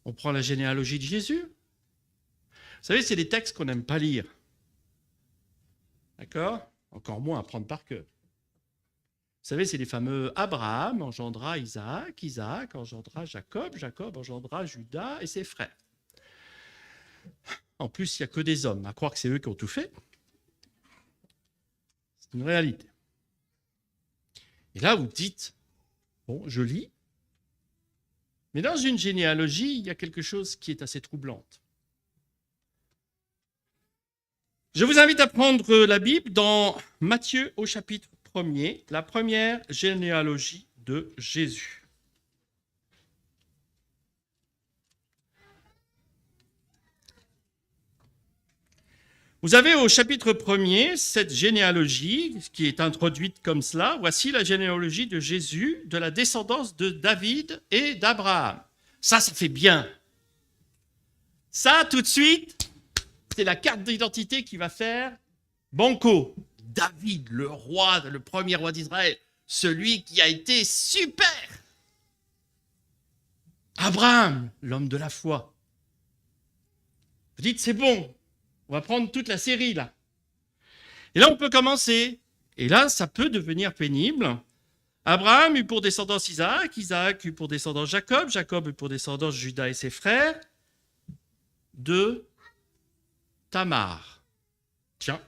On prend la généalogie de Jésus. Vous savez, c'est des textes qu'on n'aime pas lire. D'accord? Encore moins apprendre par cœur. Vous savez, c'est les fameux Abraham engendra Isaac, Isaac engendra Jacob, Jacob engendra Judas et ses frères. En plus, il n'y a que des hommes. À croire que c'est eux qui ont tout fait. C'est une réalité. Et là, vous dites, bon, je lis, mais dans une généalogie, il y a quelque chose qui est assez troublante. Je vous invite à prendre la Bible dans Matthieu au chapitre 1er, la première généalogie de Jésus. Vous avez au chapitre 1er cette généalogie qui est introduite comme cela. Voici la généalogie de Jésus, de la descendance de David et d'Abraham. Ça fait bien. Ça, tout de suite, c'est la carte d'identité qui va faire banco. David, le roi, le premier roi d'Israël, celui qui a été super. Abraham, l'homme de la foi. Vous dites, c'est bon. On va prendre toute la série, là. Et là, on peut commencer. Et là, ça peut devenir pénible. Abraham eut pour descendance Isaac, Isaac eut pour descendance Jacob, Jacob eut pour descendance Judas et ses frères, de Tamar. Tiens,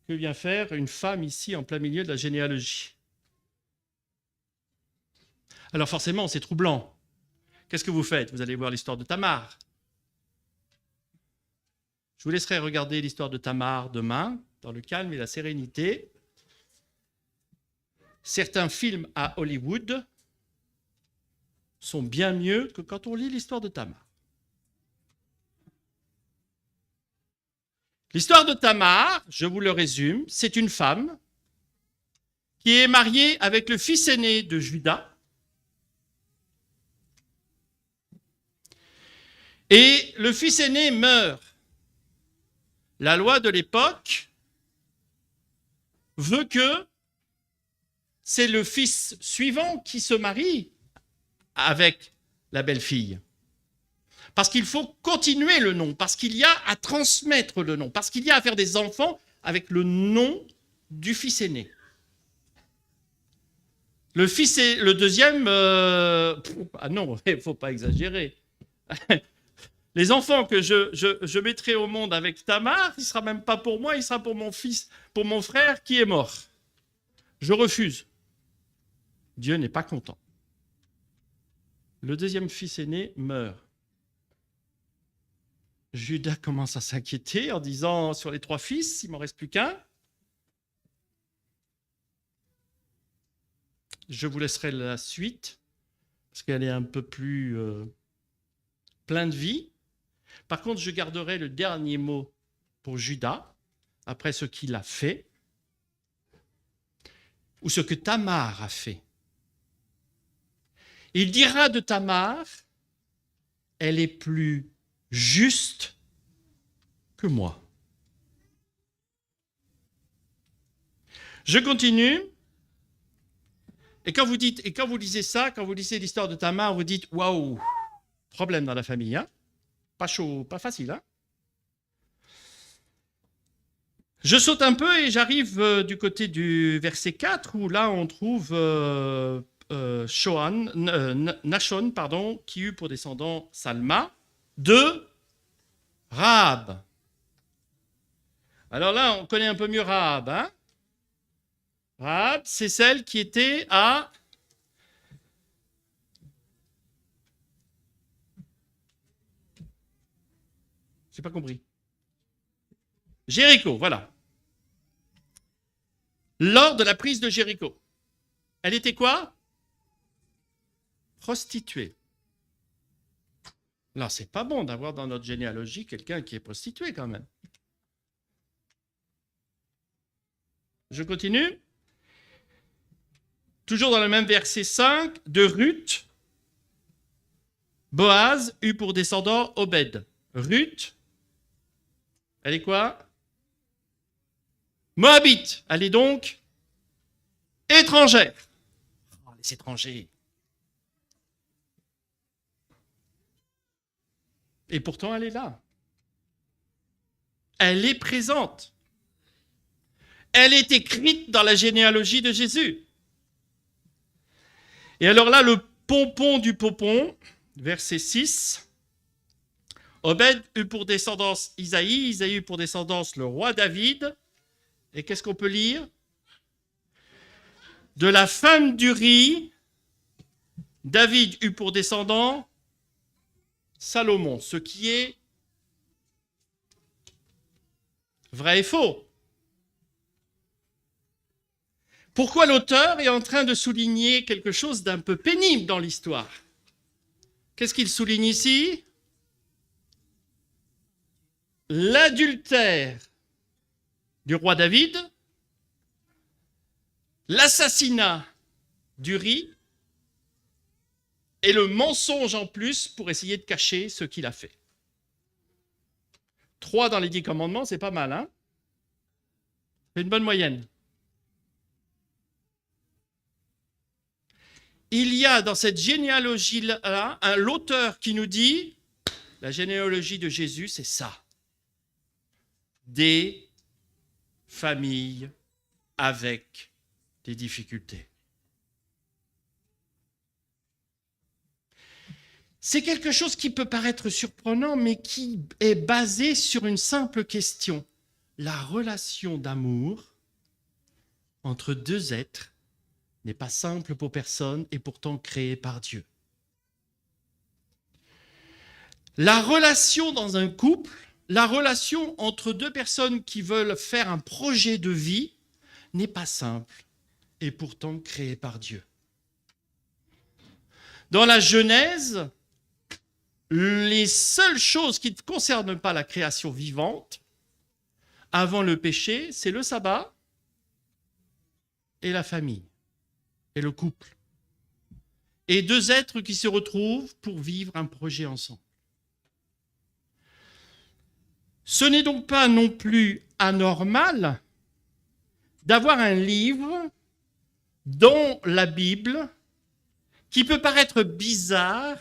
que vient faire une femme ici en plein milieu de la généalogie? Alors forcément, c'est troublant. Qu'est-ce que vous faites? Vous allez voir l'histoire de Tamar. Je vous laisserai regarder l'histoire de Tamar demain, dans le calme et la sérénité. Certains films à Hollywood sont bien mieux que quand on lit l'histoire de Tamar. L'histoire de Tamar, je vous le résume, c'est une femme qui est mariée avec le fils aîné de Judas. Et le fils aîné meurt. La loi de l'époque veut que c'est le fils suivant qui se marie avec la belle-fille. Parce qu'il faut continuer le nom, parce qu'il y a à transmettre le nom, parce qu'il y a à faire des enfants avec le nom du fils aîné. Le deuxième, ah non, il ne faut pas exagérer. Les enfants que je mettrai au monde avec Tamar, il ne sera même pas pour moi, il sera pour mon fils, pour mon frère qui est mort. Je refuse. Dieu n'est pas content. Le deuxième fils aîné meurt. Judas commence à s'inquiéter en disant, sur les 3 fils, il ne m'en reste plus qu'un. Je vous laisserai la suite, parce qu'elle est un peu plus pleine de vie. Par contre, je garderai le dernier mot pour Judas, après ce qu'il a fait, ou ce que Tamar a fait. Il dira de Tamar, elle est plus juste que moi. Je continue. Et quand vous lisez ça, quand vous lisez l'histoire de Tamar, vous dites waouh, problème dans la famille, hein? Pas chaud, pas facile, hein? Je saute un peu et j'arrive du côté du verset 4 où là on trouve Nashon, qui eut pour descendant Salma de Rahab. Alors là, on connaît un peu mieux Rahab, hein? Rahab, c'est celle qui était à j'ai pas compris. Jéricho, voilà. Lors de la prise de Jéricho. Elle était quoi? Prostituée. Alors, c'est pas bon d'avoir dans notre généalogie quelqu'un qui est prostitué quand même. Je continue. Toujours dans le même verset 5, de Ruth, Boaz eut pour descendant Obed. Ruth, elle est quoi? Moabite. Elle est donc étrangère. Oh, les étrangers. Et pourtant, elle est là. Elle est présente. Elle est écrite dans la généalogie de Jésus. Et alors là, le pompon du pompon, verset 6. Obed eut pour descendance Isaïe, Isaïe eut pour descendance le roi David. Et qu'est-ce qu'on peut lire? De la femme d'Uri, David eut pour descendant Salomon, ce qui est vrai et faux. Pourquoi l'auteur est en train de souligner quelque chose d'un peu pénible dans l'histoire? Qu'est-ce qu'il souligne ici? L'adultère du roi David, l'assassinat d'Uri et le mensonge en plus pour essayer de cacher ce qu'il a fait. 3 dans les 10 commandements, c'est pas mal, hein? C'est une bonne moyenne. Il y a dans cette généalogie-là l'auteur qui nous dit, la généalogie de Jésus, c'est ça. Des familles avec des difficultés. C'est quelque chose qui peut paraître surprenant, mais qui est basé sur une simple question. La relation d'amour entre 2 êtres n'est pas simple pour personne et pourtant créée par Dieu. La relation dans un couple, la relation entre 2 personnes qui veulent faire un projet de vie n'est pas simple et pourtant créée par Dieu. Dans la Genèse, les seules choses qui ne concernent pas la création vivante, avant le péché, c'est le sabbat et la famille, et le couple. Et 2 êtres qui se retrouvent pour vivre un projet ensemble. Ce n'est donc pas non plus anormal d'avoir un livre dans la Bible qui peut paraître bizarre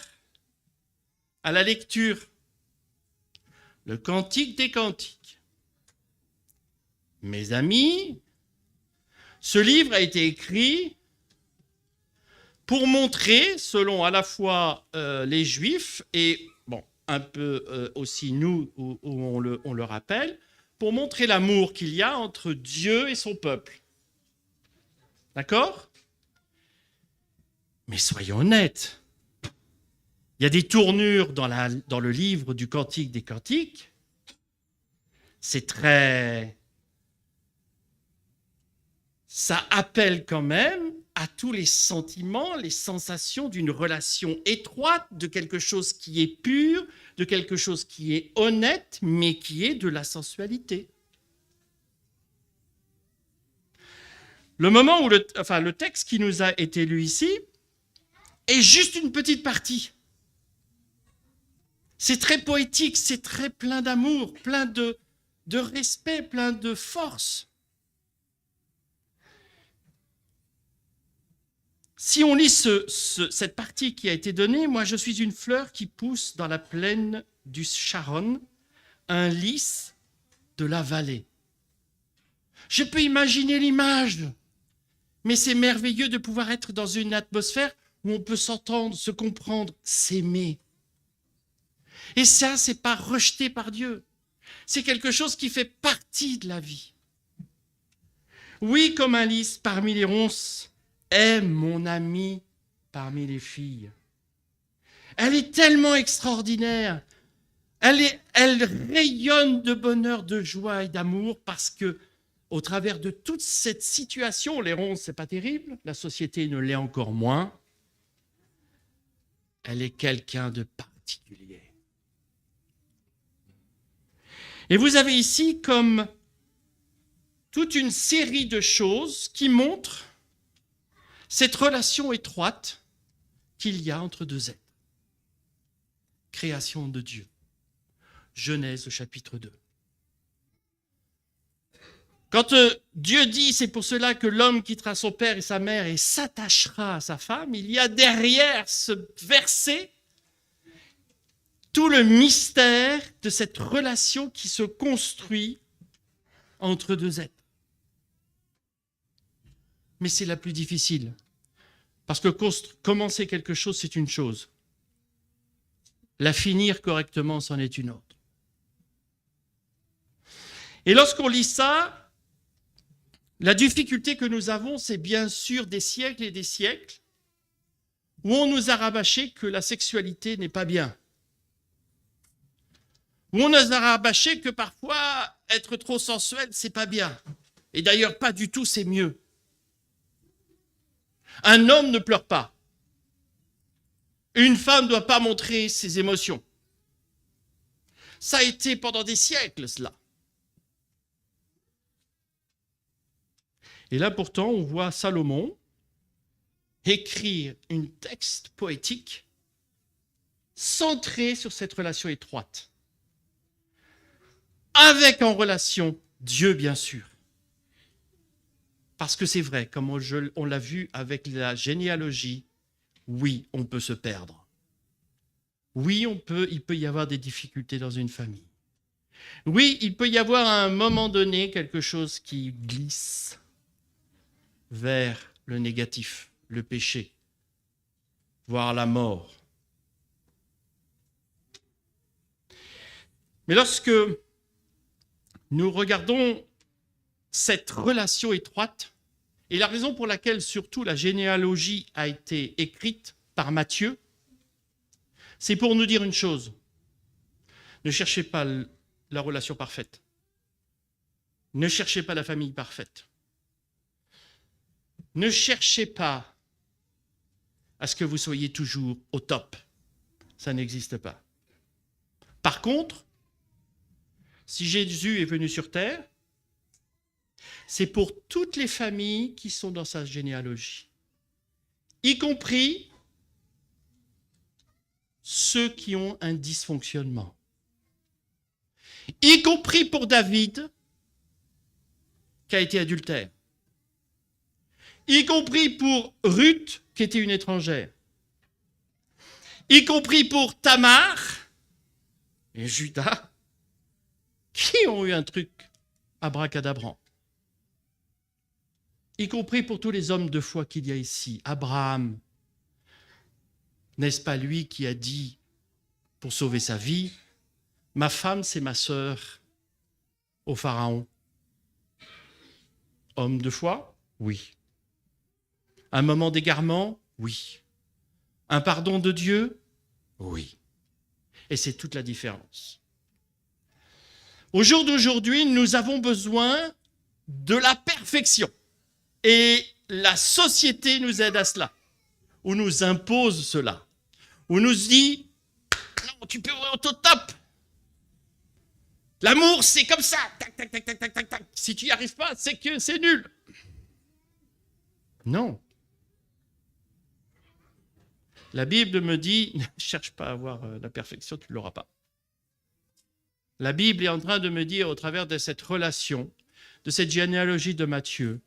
à la lecture. Le Cantique des Cantiques. Mes amis, ce livre a été écrit pour montrer, selon à la fois les Juifs et bon, un peu aussi nous, où on le rappelle, pour montrer l'amour qu'il y a entre Dieu et son peuple. D'accord ? Mais soyons honnêtes, il y a des tournures dans le livre du Cantique des Cantiques. C'est très... Ça appelle quand même à tous les sentiments, les sensations d'une relation étroite, de quelque chose qui est pur, de quelque chose qui est honnête, mais qui est de la sensualité. Le moment où le texte qui nous a été lu ici est juste une petite partie. C'est très poétique, c'est très plein d'amour, plein de respect, plein de force. Si on lit cette partie qui a été donnée, moi je suis une fleur qui pousse dans la plaine du Sharon, un lys de la vallée. Je peux imaginer l'image, mais c'est merveilleux de pouvoir être dans une atmosphère où on peut s'entendre, se comprendre, s'aimer. Et ça, c'est pas rejeté par Dieu. C'est quelque chose qui fait partie de la vie. Oui, comme un lys parmi les ronces, est mon amie parmi les filles. Elle est tellement extraordinaire. Elle rayonne de bonheur, de joie et d'amour parce que, au travers de toute cette situation, les ronces, c'est pas terrible, la société ne l'est encore moins. Elle est quelqu'un de particulier. Et vous avez ici comme toute une série de choses qui montrent cette relation étroite qu'il y a entre deux êtres. Création de Dieu. Genèse au chapitre 2. Quand Dieu dit, c'est pour cela que l'homme quittera son père et sa mère et s'attachera à sa femme, il y a derrière ce verset tout le mystère de cette relation qui se construit entre deux êtres. Mais c'est la plus difficile. Parce que commencer quelque chose, c'est une chose. La finir correctement, c'en est une autre. Et lorsqu'on lit ça, la difficulté que nous avons, c'est bien sûr des siècles et des siècles où on nous a rabâché que la sexualité n'est pas bien. Où on nous a rabâché que parfois, être trop sensuel, c'est pas bien. Et d'ailleurs, pas du tout, c'est mieux. Un homme ne pleure pas. Une femme ne doit pas montrer ses émotions. Ça a été pendant des siècles, cela. Et là, pourtant, on voit Salomon écrire un texte poétique centré sur cette relation étroite. Avec en relation Dieu, bien sûr. Parce que c'est vrai, comme on l'a vu avec la généalogie, oui, on peut se perdre. Oui, il peut y avoir des difficultés dans une famille. Oui, il peut y avoir à un moment donné quelque chose qui glisse vers le négatif, le péché, voire la mort. Mais lorsque nous regardons cette relation étroite, et la raison pour laquelle surtout la généalogie a été écrite par Matthieu, c'est pour nous dire une chose. Ne cherchez pas la relation parfaite. Ne cherchez pas la famille parfaite. Ne cherchez pas à ce que vous soyez toujours au top. Ça n'existe pas. Par contre, si Jésus est venu sur terre, c'est pour toutes les familles qui sont dans sa généalogie, y compris ceux qui ont un dysfonctionnement, y compris pour David, qui a été adultère, y compris pour Ruth, qui était une étrangère, y compris pour Tamar et Judas, qui ont eu un truc abracadabrant, y compris pour tous les hommes de foi qu'il y a ici, Abraham, N'est-ce pas lui qui a dit, pour sauver sa vie, « Ma femme, c'est ma sœur » au Pharaon? Homme de foi? Oui. Un moment d'égarement? Oui. Un pardon de Dieu? Oui. Et c'est toute la différence. Au jour d'aujourd'hui, nous avons besoin de la perfection. Et la société nous aide à cela, ou nous impose cela, ou nous dit « Non, tu peux au top. L'amour, c'est comme ça. Tac, tac, tac, tac, tac, tac, tac. Si tu n'y arrives pas, c'est que c'est nul. » Non. La Bible me dit, ne cherche pas à avoir la perfection, tu ne l'auras pas. La Bible est en train de me dire, au travers de cette relation, de cette généalogie de Matthieu,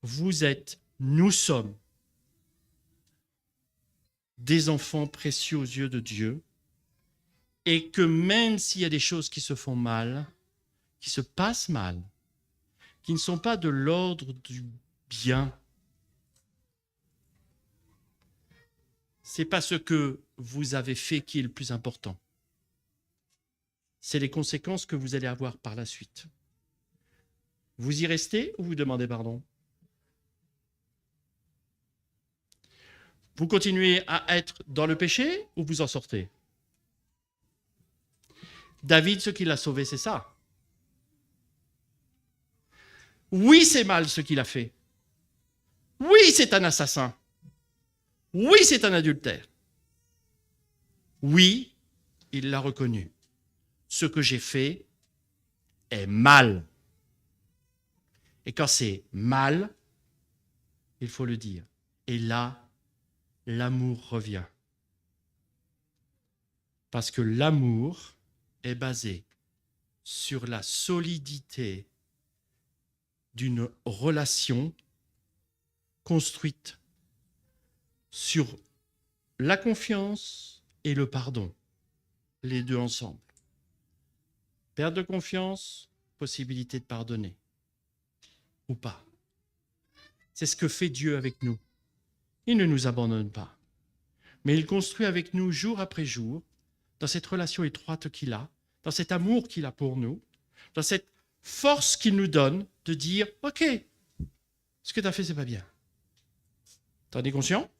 vous êtes, nous sommes des enfants précieux aux yeux de Dieu, et que même s'il y a des choses qui se font mal, qui se passent mal, qui ne sont pas de l'ordre du bien, c'est pas ce que vous avez fait qui est le plus important. C'est les conséquences que vous allez avoir par la suite. Vous y restez ou vous demandez pardon? Vous continuez à être dans le péché ou vous en sortez? David, ce qui l'a sauvé, c'est ça. Oui, c'est mal ce qu'il a fait. Oui, c'est un assassin. Oui, c'est un adultère. Oui, il l'a reconnu. Ce que j'ai fait est mal. Et quand c'est mal, il faut le dire. Et là, l'amour revient. Parce que l'amour est basé sur la solidité d'une relation construite sur la confiance et le pardon, les deux ensemble. Perte de confiance, possibilité de pardonner, ou pas. C'est ce que fait Dieu avec nous. Il ne nous abandonne pas, mais il construit avec nous jour après jour, dans cette relation étroite qu'il a, dans cet amour qu'il a pour nous, dans cette force qu'il nous donne de dire « Ok, ce que tu as fait, c'est pas bien. T'en es conscient?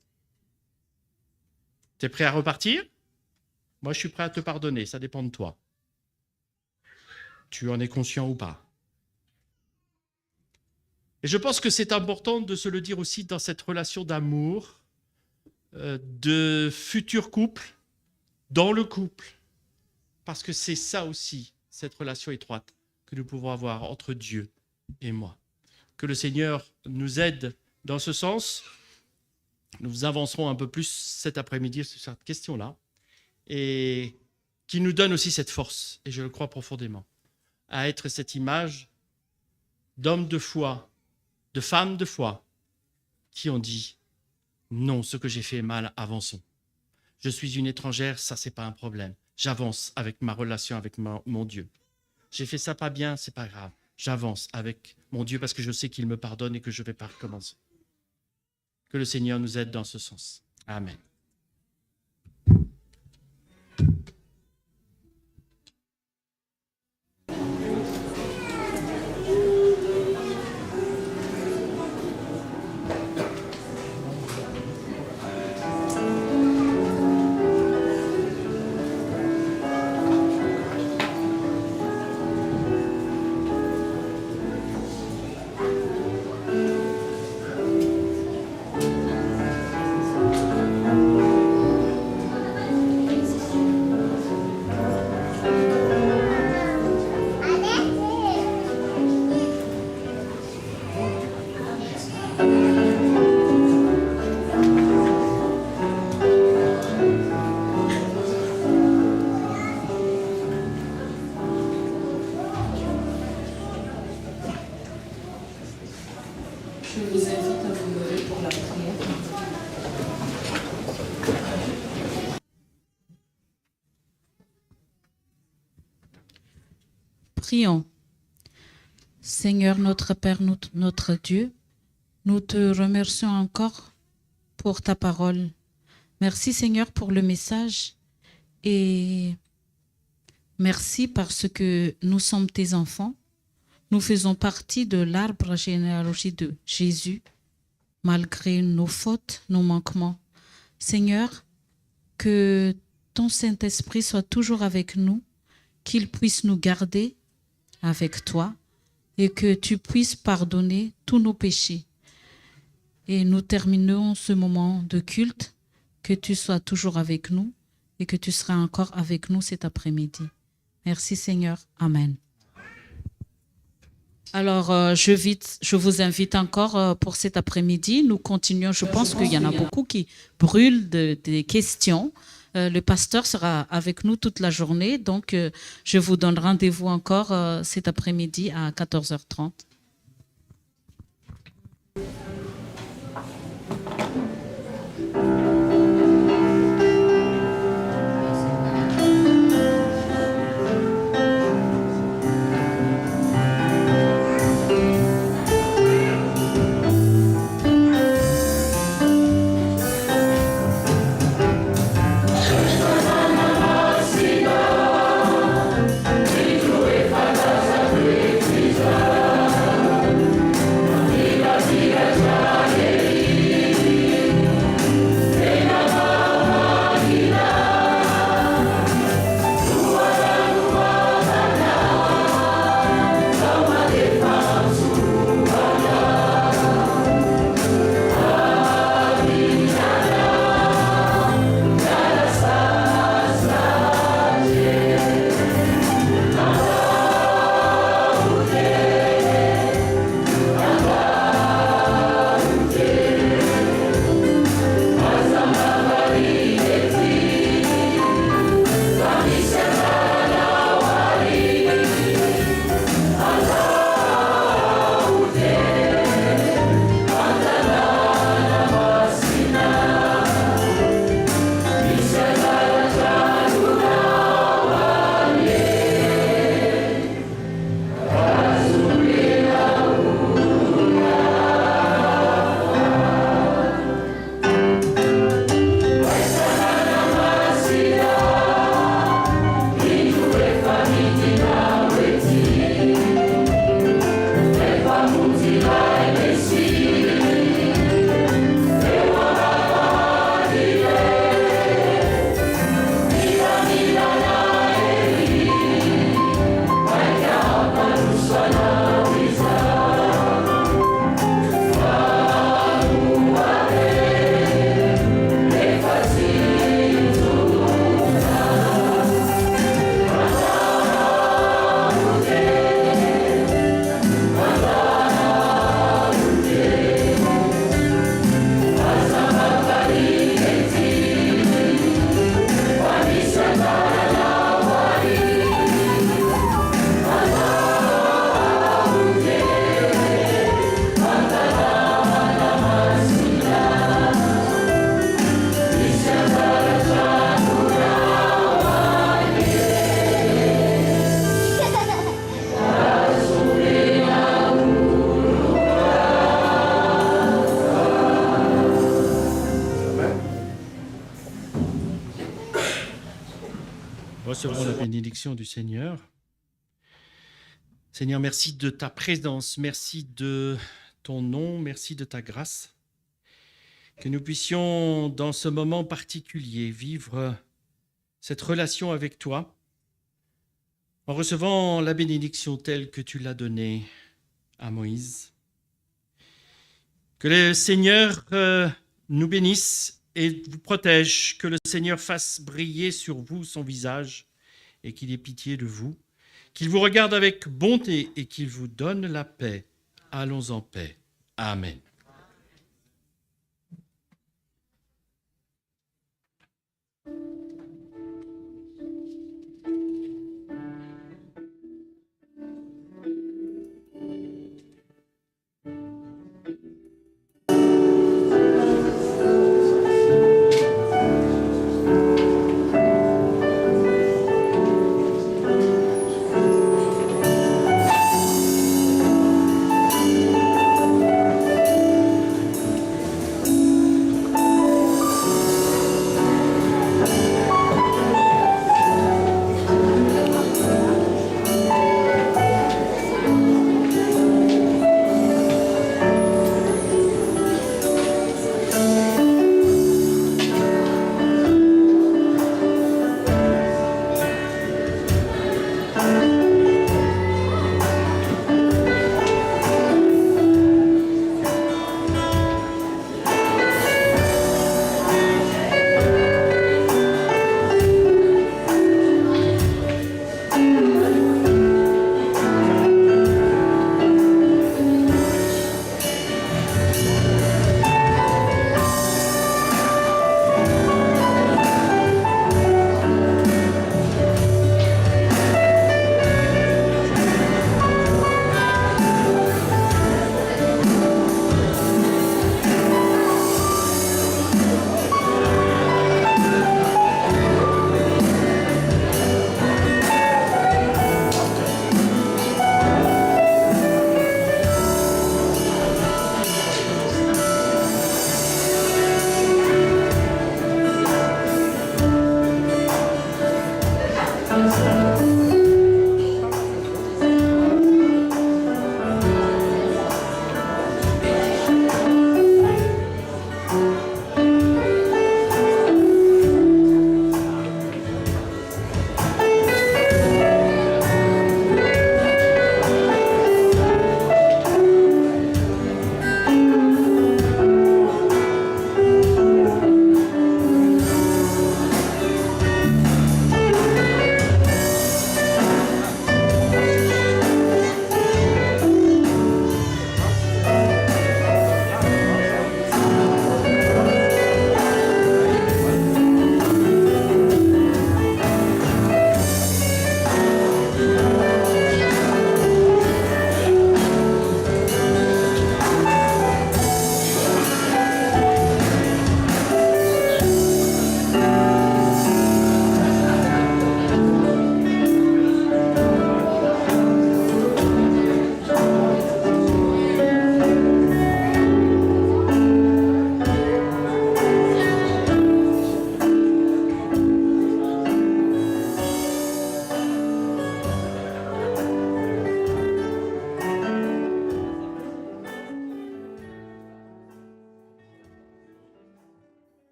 Tu es prêt à repartir? Moi, je suis prêt à te pardonner, ça dépend de toi. Tu en es conscient ou pas? » Et je pense que c'est important de se le dire aussi dans cette relation d'amour, de futur couple, dans le couple, parce que c'est ça aussi, cette relation étroite que nous pouvons avoir entre Dieu et moi. Que le Seigneur nous aide dans ce sens. Nous avancerons un peu plus cet après-midi sur cette question-là, et qui nous donne aussi cette force, et je le crois profondément, à être cette image d'hommes de foi, de femmes de foi, qui ont dit « Non, ce que j'ai fait est mal, avançons. Je suis une étrangère, ça, c'est pas un problème. J'avance avec ma relation avec mon Dieu. J'ai fait ça pas bien, c'est pas grave. J'avance avec mon Dieu parce que je sais qu'il me pardonne et que je ne vais pas recommencer. » Que le Seigneur nous aide dans ce sens. Amen. Je vous invite à vous lever pour la prière. Prions. Seigneur notre Père, notre Dieu, nous te remercions encore pour ta parole. Merci Seigneur pour le message et merci parce que nous sommes tes enfants. Nous faisons partie de l'arbre généalogique de Jésus, malgré nos fautes, nos manquements. Seigneur, que ton Saint-Esprit soit toujours avec nous, qu'il puisse nous garder avec toi et que tu puisses pardonner tous nos péchés. Et nous terminons ce moment de culte, que tu sois toujours avec nous et que tu seras encore avec nous cet après-midi. Merci Seigneur. Amen. Alors, je vous invite encore pour cet après-midi. Nous continuons. Je pense qu'il y en a beaucoup qui brûlent des questions. Le pasteur sera avec nous toute la journée. Donc, je vous donne rendez-vous encore cet après-midi à 14h30. Recevons la bénédiction du Seigneur. Seigneur, merci de ta présence, merci de ton nom, merci de ta grâce. Que nous puissions, dans ce moment particulier, vivre cette relation avec toi, en recevant la bénédiction telle que tu l'as donnée à Moïse. Que le Seigneur nous bénisse et vous protège, que le Seigneur fasse briller sur vous son visage et qu'il ait pitié de vous, qu'il vous regarde avec bonté et qu'il vous donne la paix. Allons en paix. Amen.